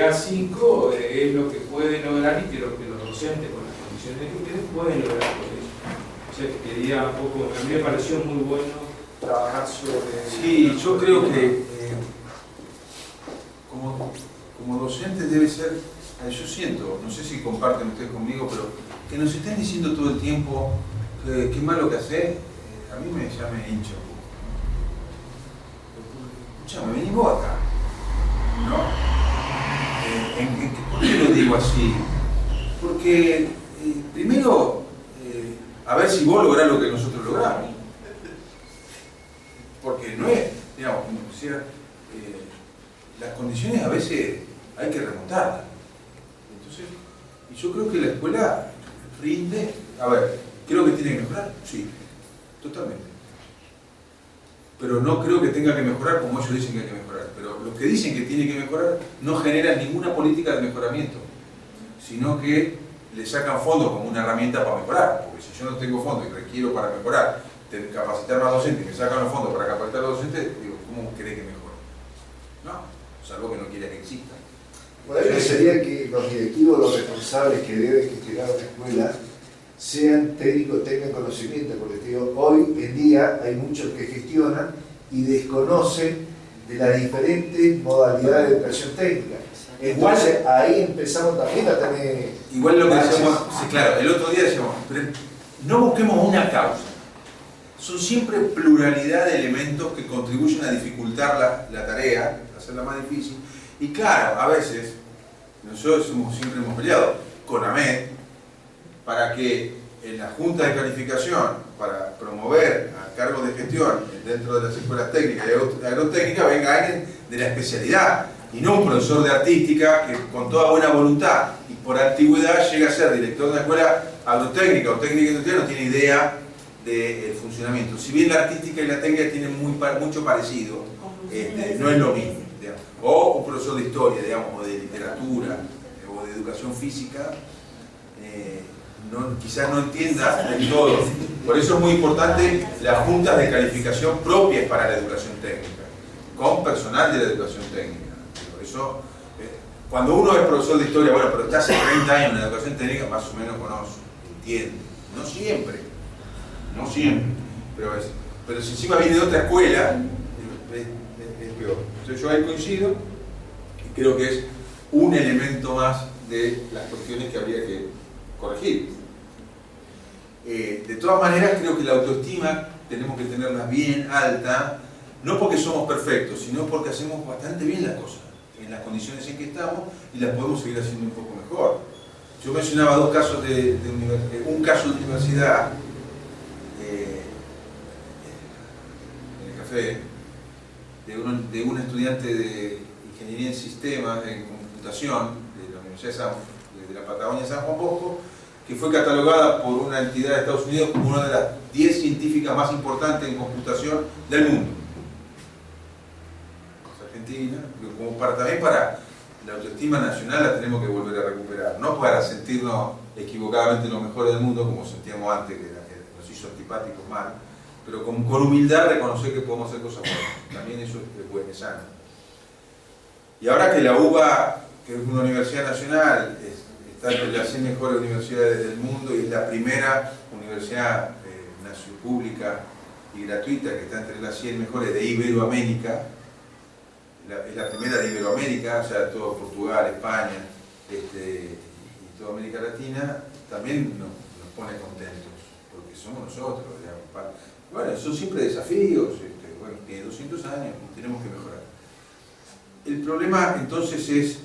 a 5, es lo que puede lograr, y que los docentes con las condiciones que tienen pueden lograr por eso. O sea, quería un poco, a mí me pareció muy bueno trabajar sobre... Sí, yo creo que como docente debe ser, yo siento, no sé si comparten ustedes conmigo, pero que nos estén diciendo todo el tiempo qué malo que hace, a mí ya me hincha. Escuchame, vení vos acá, ¿no? ¿Por qué lo digo así? Porque primero, a ver si vos lográs lo que nosotros logramos. Porque no es, digamos, como decía, las condiciones a veces hay que remontarlas. Entonces, y yo creo que la escuela rinde, a ver, creo que tiene que mejorar, sí, totalmente. Pero no creo que tenga que mejorar como ellos dicen que hay que mejorar. Pero los que dicen que tiene que mejorar no generan ninguna política de mejoramiento, sino que le sacan fondos como una herramienta para mejorar. Porque si yo no tengo fondos y requiero para mejorar capacitar más docentes, me sacan los fondos para capacitar a los docentes, digo, ¿cómo cree que mejore? No, salvo que no quiera que exista. Por ahí sería que los directivos, los responsables que deben gestionar una escuela sean técnicos, tengan conocimiento, porque te digo, hoy en día hay muchos que gestionan y desconocen de las diferentes modalidades de educación técnica. Entonces ahí empezamos también a tener... Igual lo que decíamos, sí, claro, el otro día decíamos, pero no busquemos una causa. Son siempre pluralidad de elementos que contribuyen a dificultar la tarea, a hacerla más difícil. Y claro, a veces, nosotros siempre hemos peleado con AMED para que en la Junta de Calificación, para promover a cargos de gestión dentro de las escuelas técnicas y agrotécnicas, venga alguien de la especialidad, y no un profesor de artística que con toda buena voluntad y por antigüedad llega a ser director de una escuela agrotécnica o técnica industrial, no tiene idea del funcionamiento. Si bien la artística y la técnica tienen mucho parecido, no es lo mismo. Digamos. O un profesor de historia, digamos, o de literatura, o de educación física, quizás no entienda del todo. Por eso es muy importante las juntas de calificación propias para la educación técnica, con personal de la educación técnica. Por eso, cuando uno es profesor de historia, bueno, pero está hace 30 años en la educación técnica, más o menos conoce, entiende. No siempre, pero si encima viene de otra escuela, es peor. Entonces yo ahí coincido y creo que es un elemento más de las cuestiones que habría que corregir. De todas maneras, creo que la autoestima tenemos que tenerla bien alta, no porque somos perfectos, sino porque hacemos bastante bien las cosas, en las condiciones en que estamos, y las podemos seguir haciendo un poco mejor. Yo mencionaba dos casos un caso de universidad, en el café, de un estudiante de Ingeniería en Sistemas, en Computación, de la Universidad de la Patagonia San Juan Bosco, que fue catalogada por una entidad de Estados Unidos como una de las 10 científicas más importantes en computación del mundo. Es Argentina, pero también para la autoestima nacional la tenemos que volver a recuperar, no para sentirnos equivocadamente los mejores del mundo, como sentíamos antes, que nos hizo antipáticos mal, pero con humildad reconocer que podemos hacer cosas buenas. También eso es bueno, es sano. Y ahora que la UBA, que es una universidad nacional, está entre las 100 mejores universidades del mundo y es la primera universidad pública y gratuita que está entre las 100 mejores de Iberoamérica, es la primera de Iberoamérica, o sea, todo Portugal, España y toda América Latina, también nos pone contentos, porque somos nosotros, digamos. Bueno, son siempre desafíos, bueno, tiene 200 años y tenemos que mejorar. El problema entonces es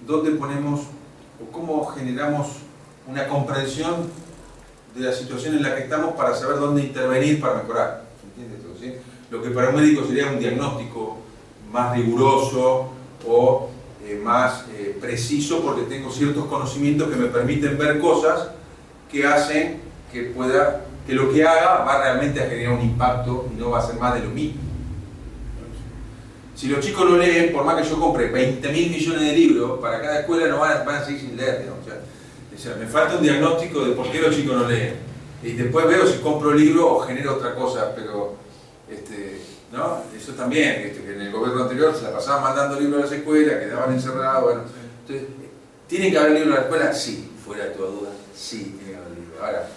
dónde ponemos o cómo generamos una comprensión de la situación en la que estamos para saber dónde intervenir para mejorar. ¿Entiendes? ¿Sí? Lo que para un médico sería un diagnóstico más riguroso o más preciso, porque tengo ciertos conocimientos que me permiten ver cosas que hacen que lo que haga va realmente a generar un impacto y no va a ser más de lo mismo. Si los chicos no leen, por más que yo compre 20.000 millones de libros, para cada escuela no van a seguir sin leer, digamos. O sea, me falta un diagnóstico de por qué los chicos no leen. Y después veo si compro el libro o genero otra cosa, pero ¿no? Eso también, que en el gobierno anterior se la pasaban mandando libros a las escuelas, quedaban encerrados, bueno. Entonces, ¿tiene que haber libros en la escuela? Sí, fuera de toda duda, sí, tiene que haber libros. Ahora,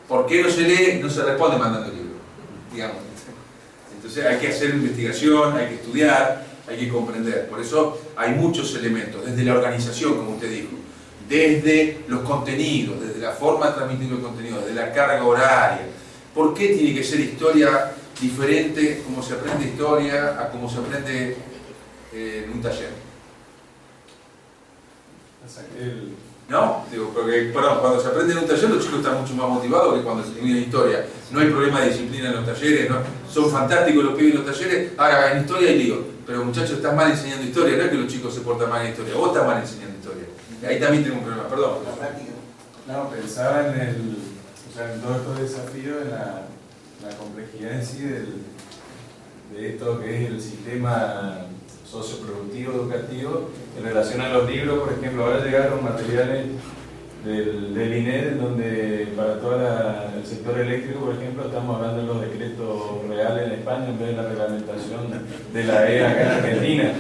¿por qué no se lee? No se responde mandando libros, digamos. Entonces hay que hacer investigación, hay que estudiar, hay que comprender. Por eso hay muchos elementos, desde la organización, como usted dijo, desde los contenidos, desde la forma de transmitir los contenidos, desde la carga horaria. ¿Por qué tiene que ser historia diferente como se aprende historia a como se aprende en un taller? ¿No? Digo, porque, perdón, cuando se aprende en un taller los chicos están mucho más motivados que cuando se estudia historia. No hay problema de disciplina en los talleres, ¿no? Son fantásticos los pibes en los talleres. Ahora, en historia hay lío. Pero muchachos, estás mal enseñando historia. No es que los chicos se portan mal en historia, vos estás mal enseñando historia. Ahí también tengo un problema, perdón. No, pensaba en todos estos desafíos, en la complejidad en sí de esto que es el sistema socioproductivo educativo en relación a los libros. Por ejemplo, ahora llegaron materiales del INED, en donde para todo el sector eléctrico, por ejemplo, estamos hablando de los decretos reales en España en vez de la reglamentación de la EA acá en Argentina.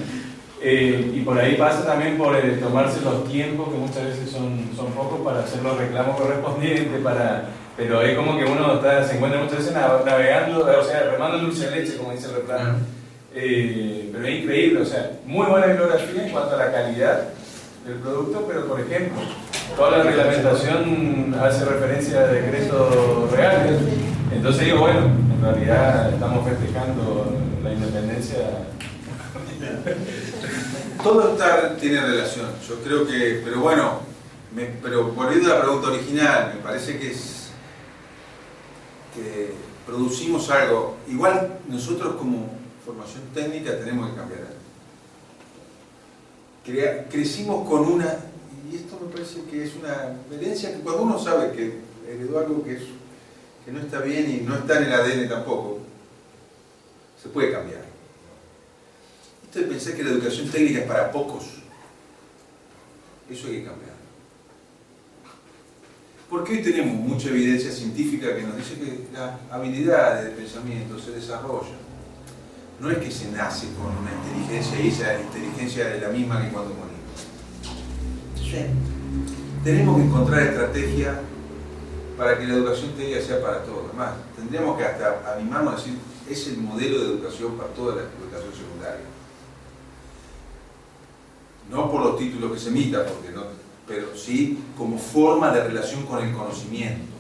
Y por ahí pasa también por tomarse los tiempos, que muchas veces son pocos, para hacer los reclamos correspondientes, pero es como que uno se encuentra muchas veces navegando, o sea, remando dulce de leche, como dice el refrán. Pero es increíble, o sea, muy buena bibliografía en cuanto a la calidad del producto, pero por ejemplo, toda la reglamentación hace referencia a decretos reales. Entonces digo, bueno, en realidad estamos festejando la independencia. Todo tiene relación, yo creo que, pero bueno, pero volviendo a la pregunta original, me parece que producimos algo. Igual nosotros como formación técnica tenemos que cambiar algo. Crecimos con una, y esto me parece que es una herencia que cuando uno sabe que heredó algo que no está bien y no está en el ADN tampoco, se puede cambiar. Esto de pensar que la educación técnica es para pocos, eso hay que cambiar. Porque hoy tenemos mucha evidencia científica que nos dice que las habilidades de pensamiento se desarrollan. no es que se nace con una inteligencia y esa inteligencia es la misma que cuando morimos. Tenemos que encontrar estrategias para que la educación técnica sea para todos. Además, tendríamos que hasta animarnos a decir, es el modelo de educación para toda la educación secundaria. No por los títulos que se emitan, porque no, pero sí como forma de relación con el conocimiento.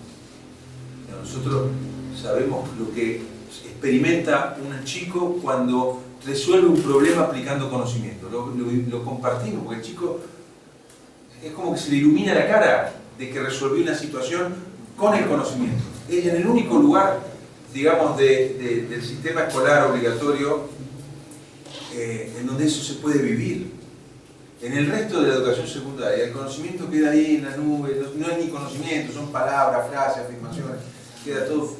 Nosotros sabemos lo que experimenta un chico cuando resuelve un problema aplicando conocimiento. Lo compartimos, porque el chico es como que se le ilumina la cara de que resolvió una situación con el conocimiento. Es en el único lugar, digamos, del sistema escolar obligatorio en donde eso se puede vivir. En el resto de la educación secundaria, el conocimiento queda ahí en la nube, no es ni conocimiento, son palabras, frases, afirmaciones, queda todo.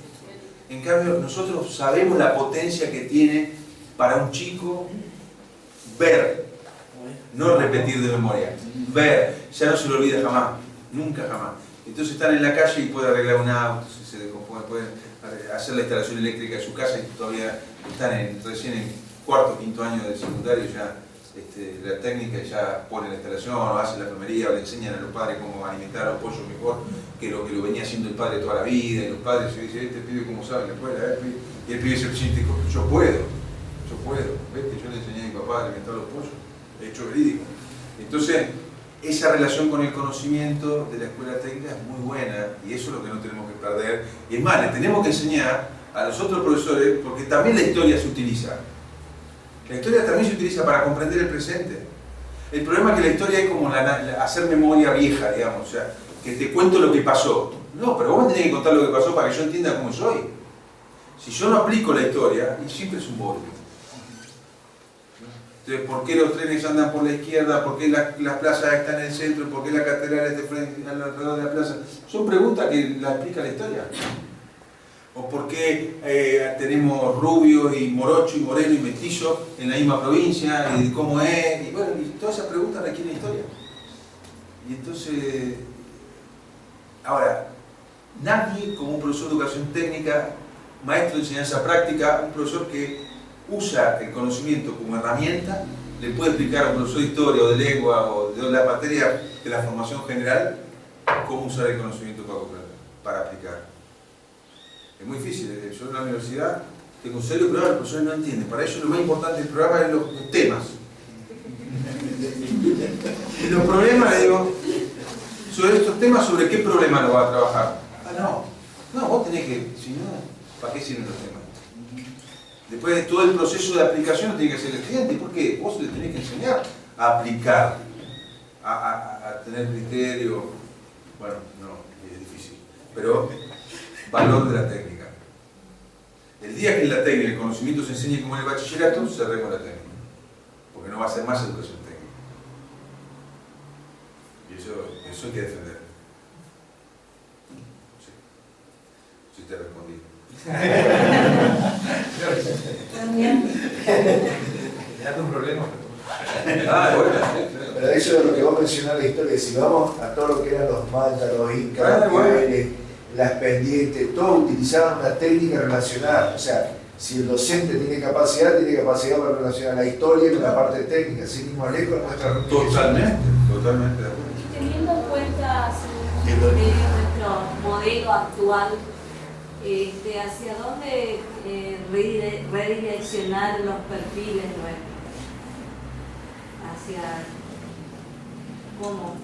En cambio, nosotros sabemos la potencia que tiene para un chico ver, no repetir de memoria, ver, ya no se lo olvida jamás, nunca jamás. Entonces están en la calle y puede arreglar un auto, si se descompone, puede hacer la instalación eléctrica de su casa y todavía están recién en cuarto o quinto año de secundario, ya la técnica ya pone la instalación, o hace la enfermería, o le enseñan a los padres cómo alimentar a los pollos mejor que lo venía haciendo el padre toda la vida, y los padres se dicen, este pibe cómo sabe en la escuela, y el pibe se siente, yo puedo, ¿ves que yo le enseñé a mi papá a alimentar a los pollos? Hecho verídico. Entonces, esa relación con el conocimiento de la escuela técnica es muy buena, y eso es lo que no tenemos que perder. Y es más, le tenemos que enseñar a los otros profesores, porque también la historia se utiliza. La historia también se utiliza para comprender el presente. El problema es que la historia es como hacer memoria vieja, digamos, o sea, que te cuento lo que pasó. No, pero vos me tenés que contar lo que pasó para que yo entienda cómo soy. Si yo no aplico la historia, y siempre es un bodrio. Entonces, ¿por qué los trenes andan por la izquierda? ¿Por qué las plazas están en el centro? ¿Por qué la catedral es de frente alrededor de la plaza? Son preguntas que la explica la historia. ¿O por qué tenemos rubios y morocho y moreno y mestizo en la misma provincia? ¿Y cómo es? Y bueno, y todas esas preguntas requieren historia. Y entonces, ahora, nadie como un profesor de educación técnica, maestro de enseñanza práctica, un profesor que usa el conocimiento como herramienta, le puede explicar a un profesor de historia o de lengua o de la materia de la formación general cómo usar el conocimiento para aplicar. Es muy difícil. Yo en la universidad tengo un serio programa, los profesores no entienden. Para ellos lo más importante del programa es los temas. Y los problemas, le digo, sobre estos temas, ¿sobre qué problema lo va a trabajar? No, vos tenés que, si no, ¿para qué sirven los temas? Después de todo el proceso de aplicación lo tiene que hacer el estudiante. ¿Por qué? Vos le tenés que enseñar a aplicar, a tener criterio. Bueno, no, es difícil. Pero valor de la técnica. El día que en la técnica el conocimiento se enseñe como en el bachillerato, cerremos la técnica. Porque no va a ser más educación técnica. Y eso hay que defender. Sí te respondí. También. Ya un problema. Pero eso es lo que vos mencionás la historia. Si vamos a todo lo que eran los mayas, los incas, las pendientes, todos utilizaban una técnica relacionada. O sea, si el docente tiene capacidad para relacionar la historia con la parte técnica, sin ir más lejos de nuestra reunión. Totalmente de acuerdo. Teniendo en cuenta nuestro modelo actual, ¿hacia dónde redireccionar los perfiles nuestros? ¿Hacia cómo?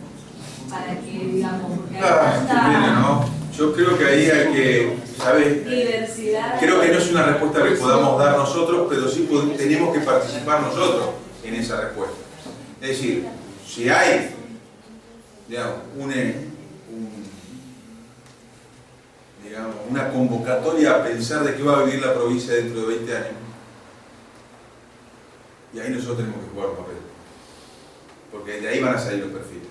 Para que, digamos, porque hay tanta ¿no? Yo creo que ahí hay que, ¿sabes? diversidad. Creo que no es una respuesta que podamos dar nosotros, pero sí tenemos que participar nosotros en esa respuesta. Es decir, si hay, digamos, una convocatoria a pensar de qué va a vivir la provincia dentro de 20 años, y ahí nosotros tenemos que jugar un papel, porque de ahí van a salir los perfiles.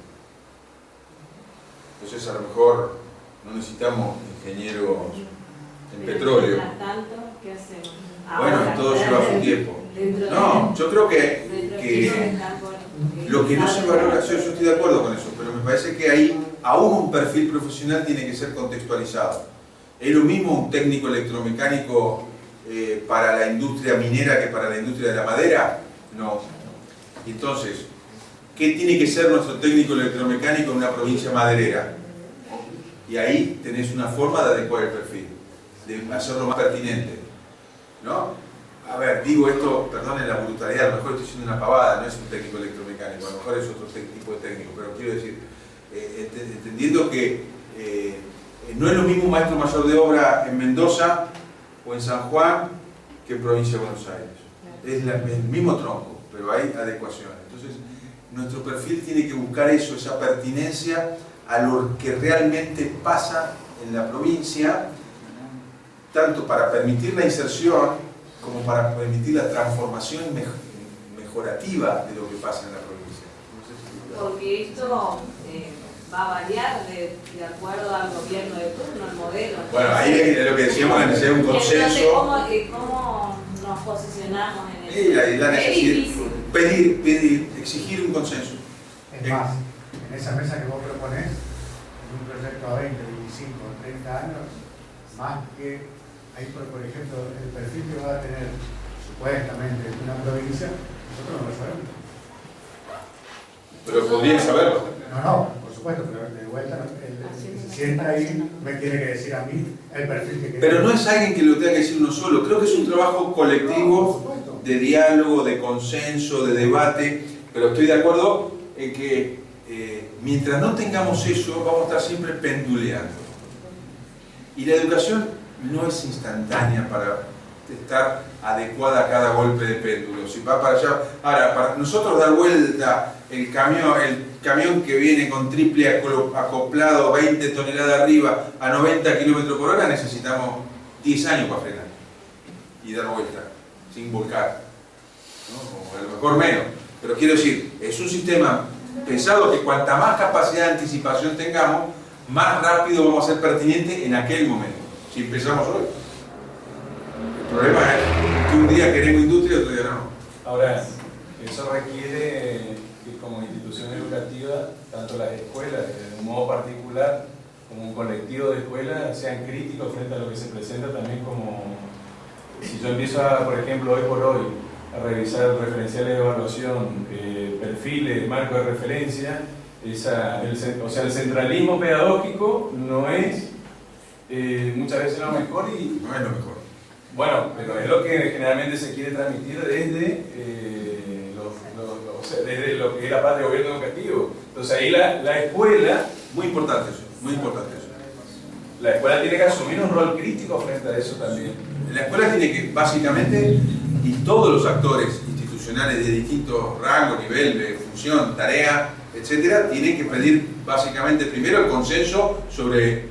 Entonces a lo mejor no necesitamos ingenieros en petróleo. Mientras tanto, ¿qué hacemos? Bueno, todo lleva su tiempo. No, yo creo que lo que no se valora, yo estoy de acuerdo con eso, pero me parece que ahí aún un perfil profesional tiene que ser contextualizado. Es lo mismo un técnico electromecánico para la industria minera que para la industria de la madera? No. Entonces, ¿qué tiene que ser nuestro técnico electromecánico en una provincia maderera? Y ahí tenés una forma de adecuar el perfil, de hacerlo más pertinente, ¿no? A ver, digo esto, perdonen la brutalidad, a lo mejor estoy diciendo una pavada, no es un técnico electromecánico, a lo mejor es otro tipo de técnico, pero quiero decir, entendiendo que no es lo mismo un maestro mayor de obra en Mendoza o en San Juan que en provincia de Buenos Aires. Es el mismo tronco, pero hay adecuaciones. Entonces, nuestro perfil tiene que buscar eso, esa pertinencia a lo que realmente pasa en la provincia, tanto para permitir la inserción como para permitir la transformación mejorativa de lo que pasa en la provincia. Porque esto va a variar de acuerdo al gobierno de turno, al modelo. Bueno, ahí es lo que decíamos, la necesidad de un consenso. Entonces, ¿cómo nos posicionamos en eso? La necesidad, pedir, exigir un consenso. Es más, en esa mesa que vos proponés, en un proyecto a 20, 25, 30 años, más que ahí, por ejemplo, el perfil que va a tener supuestamente una provincia, nosotros no lo sabemos. Pero podrían saberlo. No, por supuesto, pero de vuelta, el que se sienta ahí me tiene que decir a mí el perfil que quiere. Pero no es alguien que lo tenga que decir uno solo, creo que es un trabajo colectivo de diálogo, de consenso, de debate, pero estoy de acuerdo en que mientras no tengamos eso, vamos a estar siempre penduleando. Y la educación no es instantánea para estar adecuada a cada golpe de péndulo. Si va para allá, ahora, para nosotros dar vuelta el camión que viene con triple acoplado, 20 toneladas arriba, a 90 km/h, necesitamos 10 años para frenar y dar vuelta, sin volcar, ¿no? O a lo mejor menos. Pero quiero decir, es un sistema pensado que cuanta más capacidad de anticipación tengamos, más rápido vamos a ser pertinentes en aquel momento. Si empezamos hoy. El problema es que un día queremos industria y otro día no. Ahora, eso requiere que como institución educativa, tanto las escuelas, de un modo particular, como un colectivo de escuelas, sean críticos frente a lo que se presenta también como... Si yo empiezo, por ejemplo, hoy por hoy, a revisar referenciales de evaluación, perfiles, marco de referencia, el centralismo pedagógico no es muchas veces lo mejor y... No es lo mejor. Bueno, pero es lo que generalmente se quiere transmitir desde, desde lo que es la parte de gobierno educativo. Entonces ahí la escuela... Muy importante eso, muy importante eso. La escuela tiene que asumir un rol crítico frente a eso también. La escuela tiene que, básicamente, y todos los actores institucionales de distintos rangos, nivel, función, tarea, etcétera, tienen que pedir básicamente primero el consenso sobre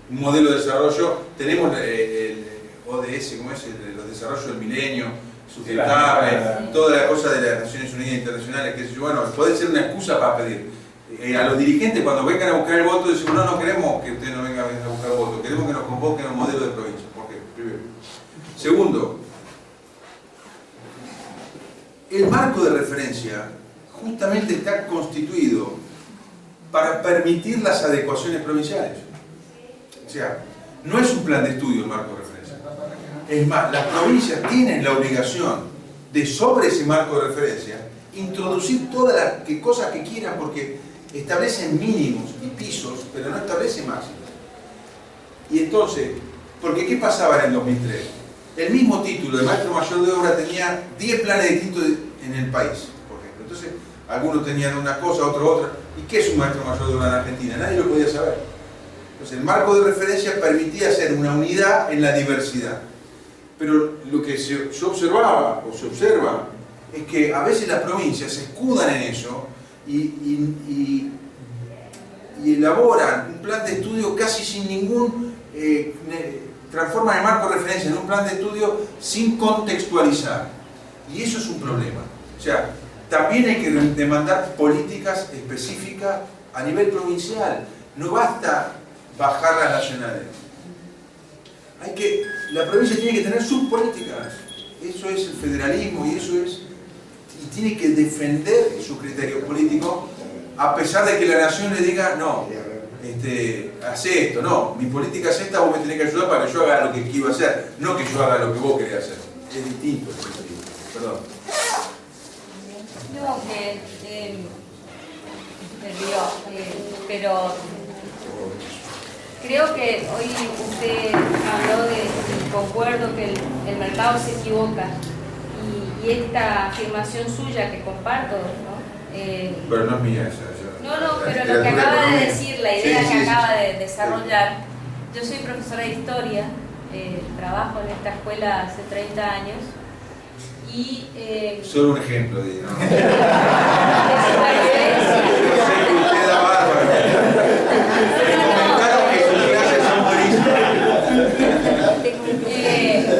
un modelo de desarrollo. Tenemos el ODS, ¿cómo es? Los desarrollos del milenio, sustentable, toda la cosa de las Naciones Unidas Internacionales, que bueno, puede ser una excusa para pedir. A los dirigentes, cuando vengan a buscar el voto, decimos, no queremos que ustedes no vengan a buscar el voto, queremos que nos convoquen a un modelo de provincia. ¿Por qué? Primero. Segundo, el marco de referencia justamente está constituido para permitir las adecuaciones provinciales. O sea, no es un plan de estudio el marco de referencia. Es más, las provincias tienen la obligación de, sobre ese marco de referencia, introducir todas las cosas que quieran, porque establecen mínimos y pisos, pero no establecen máximos. Y entonces, porque ¿qué pasaba en el 2003? El mismo título de maestro mayor de obra tenía 10 planes distintos en el país, por ejemplo. Entonces, algunos tenían una cosa, otros otra. ¿Y qué es un maestro mayor de obra en Argentina? Nadie lo podía saber. Entonces, el marco de referencia permitía hacer una unidad en la diversidad. Pero lo que se observaba, o se observa, es que a veces las provincias se escudan en eso y elaboran un plan de estudio casi sin ningún... transforman el marco de referencia en un plan de estudio sin contextualizar. Y eso es un problema. O sea, también hay que demandar políticas específicas a nivel provincial. No basta bajar las nacionales. La provincia tiene que tener sus políticas. Eso es el federalismo y eso es... Y tiene que defender su criterio político a pesar de que la nación le diga, no, hace esto, no, mi política es esta, vos me tenés que ayudar para que yo haga lo que quiero hacer, no que yo haga lo que vos querés hacer. Es distinto, perdón. No, pero creo que hoy usted habló de, concuerdo que el mercado se equivoca y esta afirmación suya que comparto, ¿no? Pero no es mía esa. No, pero lo que acaba de decir, la idea que acaba de desarrollar, yo soy profesora de historia, trabajo en esta escuela hace 30 años y... Solo un ejemplo, ¿no?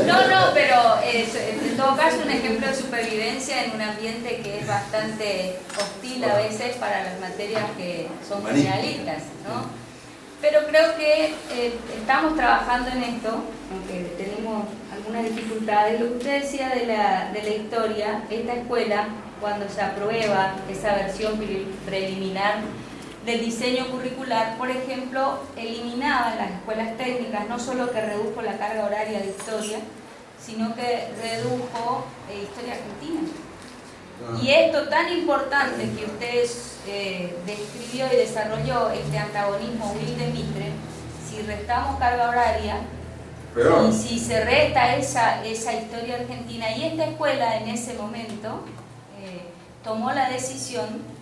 No, pero en todo caso un ejemplo de supervivencia en un ambiente que es bastante hostil a veces para las materias que son generalistas, ¿no? Pero creo que estamos trabajando en esto, aunque tenemos algunas dificultades. Lo que usted decía de la historia, esta escuela, cuando se aprueba esa versión preliminar del diseño curricular, por ejemplo, eliminaba en las escuelas técnicas, no solo que redujo la carga horaria de historia, sino que redujo historia argentina. Y esto tan importante que usted describió y desarrolló, este antagonismo Wilde-Mitre, si restamos carga horaria, y si se resta esa historia argentina, y esta escuela en ese momento tomó la decisión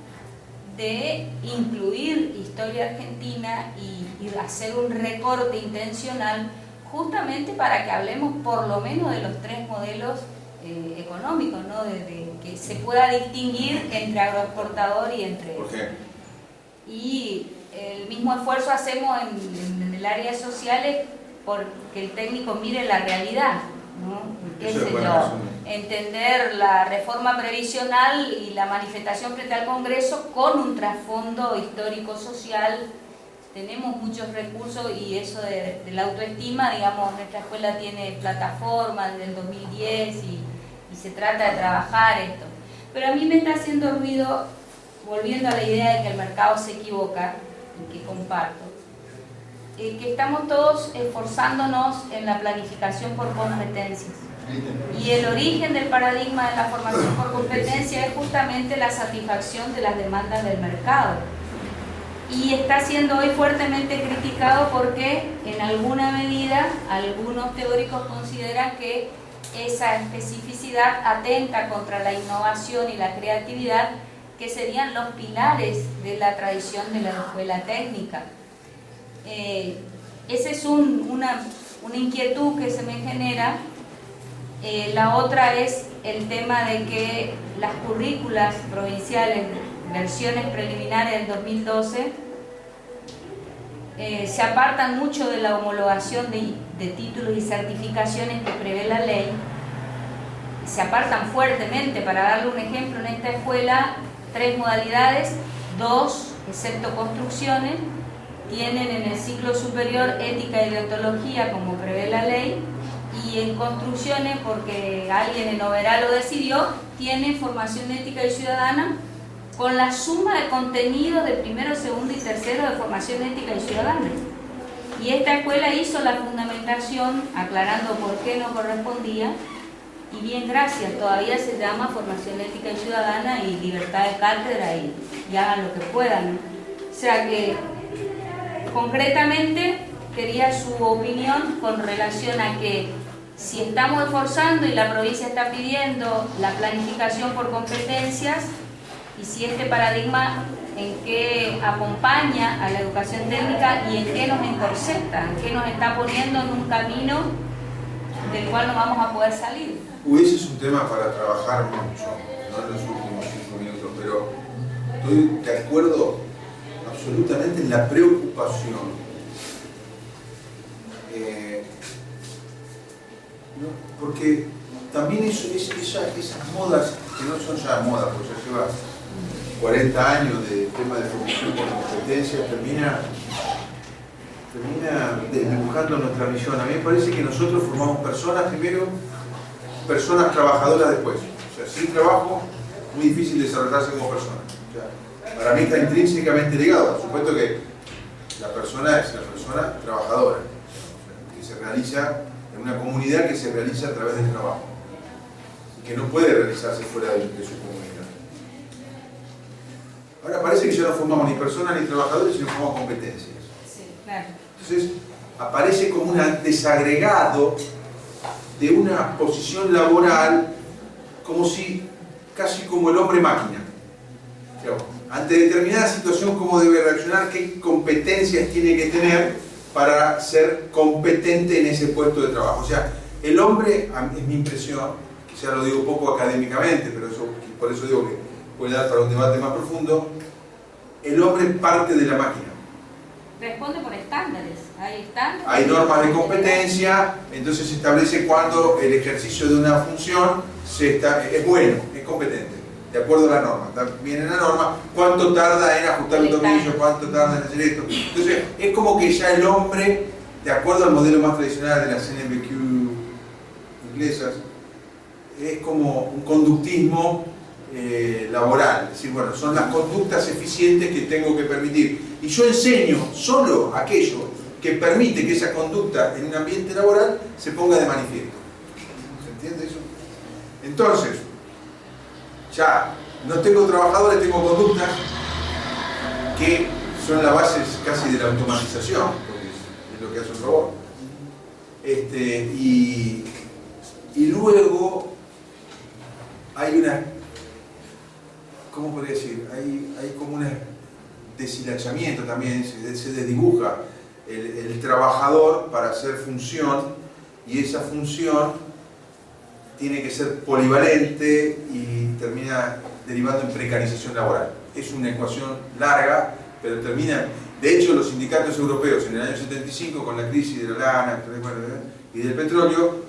de incluir historia argentina y hacer un recorte intencional justamente para que hablemos por lo menos de los tres modelos económicos, ¿no? De que se pueda distinguir entre agroexportador y entre... ¿Por qué? Y el mismo esfuerzo hacemos en el área sociales porque el técnico mire la realidad, ¿no? ¿Qué sé yo? Entender la reforma previsional y la manifestación frente al Congreso con un trasfondo histórico-social. Tenemos muchos recursos y eso de la autoestima, digamos, nuestra escuela tiene plataforma desde el 2010 y se trata de trabajar esto. Pero a mí me está haciendo ruido, volviendo a la idea de que el mercado se equivoca, y que comparto, que estamos todos esforzándonos en la planificación por competencias. Y el origen del paradigma de la formación por competencia es justamente la satisfacción de las demandas del mercado. Y está siendo hoy fuertemente criticado porque en alguna medida algunos teóricos consideran que esa especificidad atenta contra la innovación y la creatividad, que serían los pilares de la tradición de la escuela técnica. Esa es una inquietud que se me genera. La otra es el tema de que las currículas provinciales, versiones preliminares del 2012, se apartan mucho de la homologación de títulos y certificaciones que prevé la ley. Se apartan fuertemente. Para darle un ejemplo, en esta escuela 3 modalidades, 2, excepto construcciones, tienen en el ciclo superior ética y deontología como prevé la ley, y en construcciones, porque alguien en Oberá lo decidió, tienen formación ética y ciudadana con la suma de contenido de primero, segundo y tercero de formación ética y ciudadana. Y esta escuela hizo la fundamentación aclarando por qué no correspondía, y bien, gracias, todavía se llama formación ética y ciudadana y libertad de cátedra y hagan lo que puedan. O sea que concretamente quería su opinión con relación a que si estamos esforzando y la provincia está pidiendo la planificación por competencias, y si este paradigma en qué acompaña a la educación técnica y en qué nos encorseta, en qué nos está poniendo en un camino del cual no vamos a poder salir. Ese es un tema para trabajar mucho, no en los últimos 5 minutos, pero estoy de acuerdo absolutamente en la preocupación. Porque también esas modas, que no son ya modas, porque ya lleva 40 años de tema de formación por competencia, termina dibujando nuestra misión. A mí me parece que nosotros formamos personas primero, personas trabajadoras después. O sea, sin trabajo, muy difícil desarrollarse como persona. O sea, para mí está intrínsecamente ligado. Por supuesto que Esa persona es la persona trabajadora, que se realiza en una comunidad que se realiza a través del trabajo, y que no puede realizarse fuera de su comunidad. Ahora parece que ya no formamos ni personas ni trabajadores, sino formamos competencias. Sí, claro. Entonces aparece como un desagregado de una posición laboral, como si, casi como el hombre máquina. Ante determinada situación, cómo debe reaccionar, qué competencias tiene que tener para ser competente en ese puesto de trabajo. O sea, el hombre, es mi impresión, quizá lo digo un poco académicamente, pero eso, por eso digo que puede dar para un debate más profundo, el hombre parte de la máquina. Responde por estándares. Hay estándares. Hay normas de competencia, entonces se establece cuando el ejercicio de una función es bueno, es competente, de acuerdo a la norma. Viene la norma, cuánto tarda en ajustar un tornillo, cuánto tarda en hacer esto. Entonces, es como que ya el hombre, de acuerdo al modelo más tradicional de las NBQ inglesas, es como un conductismo laboral. Es decir, bueno, son las conductas eficientes que tengo que permitir. Y yo enseño solo aquello que permite que esa conducta en un ambiente laboral se ponga de manifiesto. ¿Se entiende eso? Entonces, ya no tengo trabajadores, tengo conductas que son la base casi de la automatización, porque es lo que hace un robot. Y luego hay una, ¿cómo podría decir? Hay como un deshilachamiento también, se desdibuja el trabajador para hacer función, y esa función tiene que ser polivalente y termina derivando en precarización laboral. Es una ecuación larga, pero termina... De hecho, los sindicatos europeos en el año 75, con la crisis de la lana y del petróleo,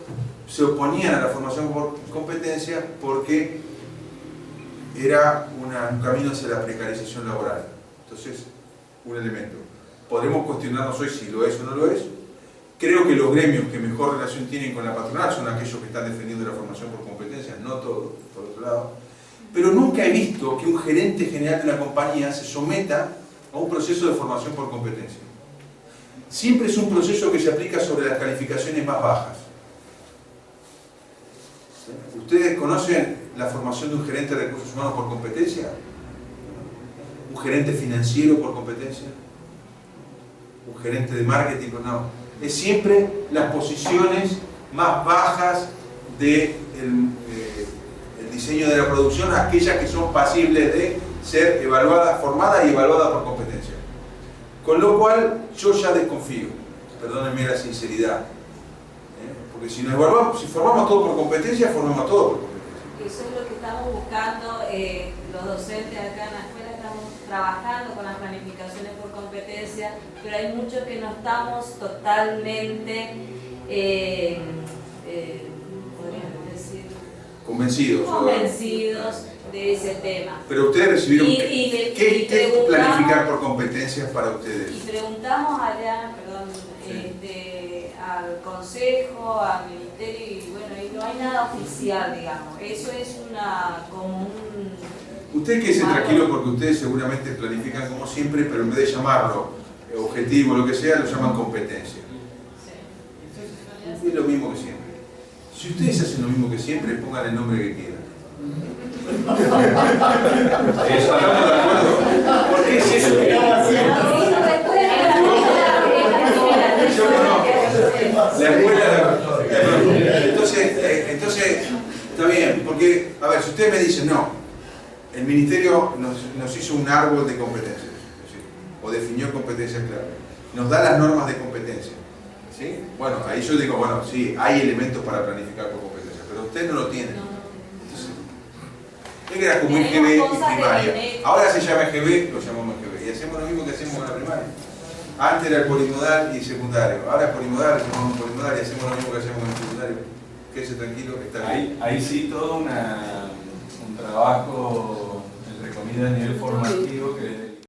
se oponían a la formación por competencia porque era un camino hacia la precarización laboral. Entonces, un elemento. Podremos cuestionarnos hoy si lo es o no lo es. Creo que los gremios que mejor relación tienen con la patronal son aquellos que están defendiendo la formación por competencia, no todos, por otro lado. Pero nunca he visto que un gerente general de una compañía se someta a un proceso de formación por competencia. Siempre es un proceso que se aplica sobre las calificaciones más bajas. ¿Ustedes conocen la formación de un gerente de recursos humanos por competencia? ¿Un gerente financiero por competencia? ¿Un gerente de marketing? No. Es siempre las posiciones más bajas del diseño de la producción, aquellas que son pasibles de ser evaluadas, formadas y evaluadas por competencia. Con lo cual, yo ya desconfío, perdónenme la sinceridad, porque si formamos todo por competencia, formamos todo por competencia. Eso es lo que estamos buscando, los docentes acá en la escuela estamos trabajando con las planificaciones por competencia, pero hay muchos que no estamos totalmente, podríamos decir, convencidos de ese tema. Pero ustedes recibieron, ¿qué es planificar por competencias para ustedes? Y preguntamos allá, al consejo, al ministerio, y bueno, y no hay nada oficial, digamos. Eso es como un... Ustedes quédense tranquilos porque ustedes seguramente planifican como siempre, pero en vez de llamarlo objetivo o lo que sea, lo llaman competencia. Sí. Es lo mismo que siempre. Si ustedes hacen lo mismo que siempre, pongan el nombre que quieran. ¿Estamos de acuerdo? ¿Por qué es eso? La escuela, entonces, está bien, porque, a ver, si ustedes me dicen, no, el ministerio nos hizo un árbol de competencias, ¿sí? O definió competencias claras, nos da las normas de competencia, ¿sí? Bueno, ahí yo digo, bueno, sí, hay elementos para planificar por competencia, pero ustedes no lo tienen. Entonces, es que era como EGB y primaria, ahora se llama EGB, lo llamamos EGB, y hacemos lo mismo que hacemos con la primaria. Antes era el polimodal y secundario, ahora es polimodal, hacemos polimodal y hacemos lo mismo que hacemos con el secundario. Quédese tranquilo que está bien. Ahí sí todo un trabajo, entre comillas, a nivel formativo que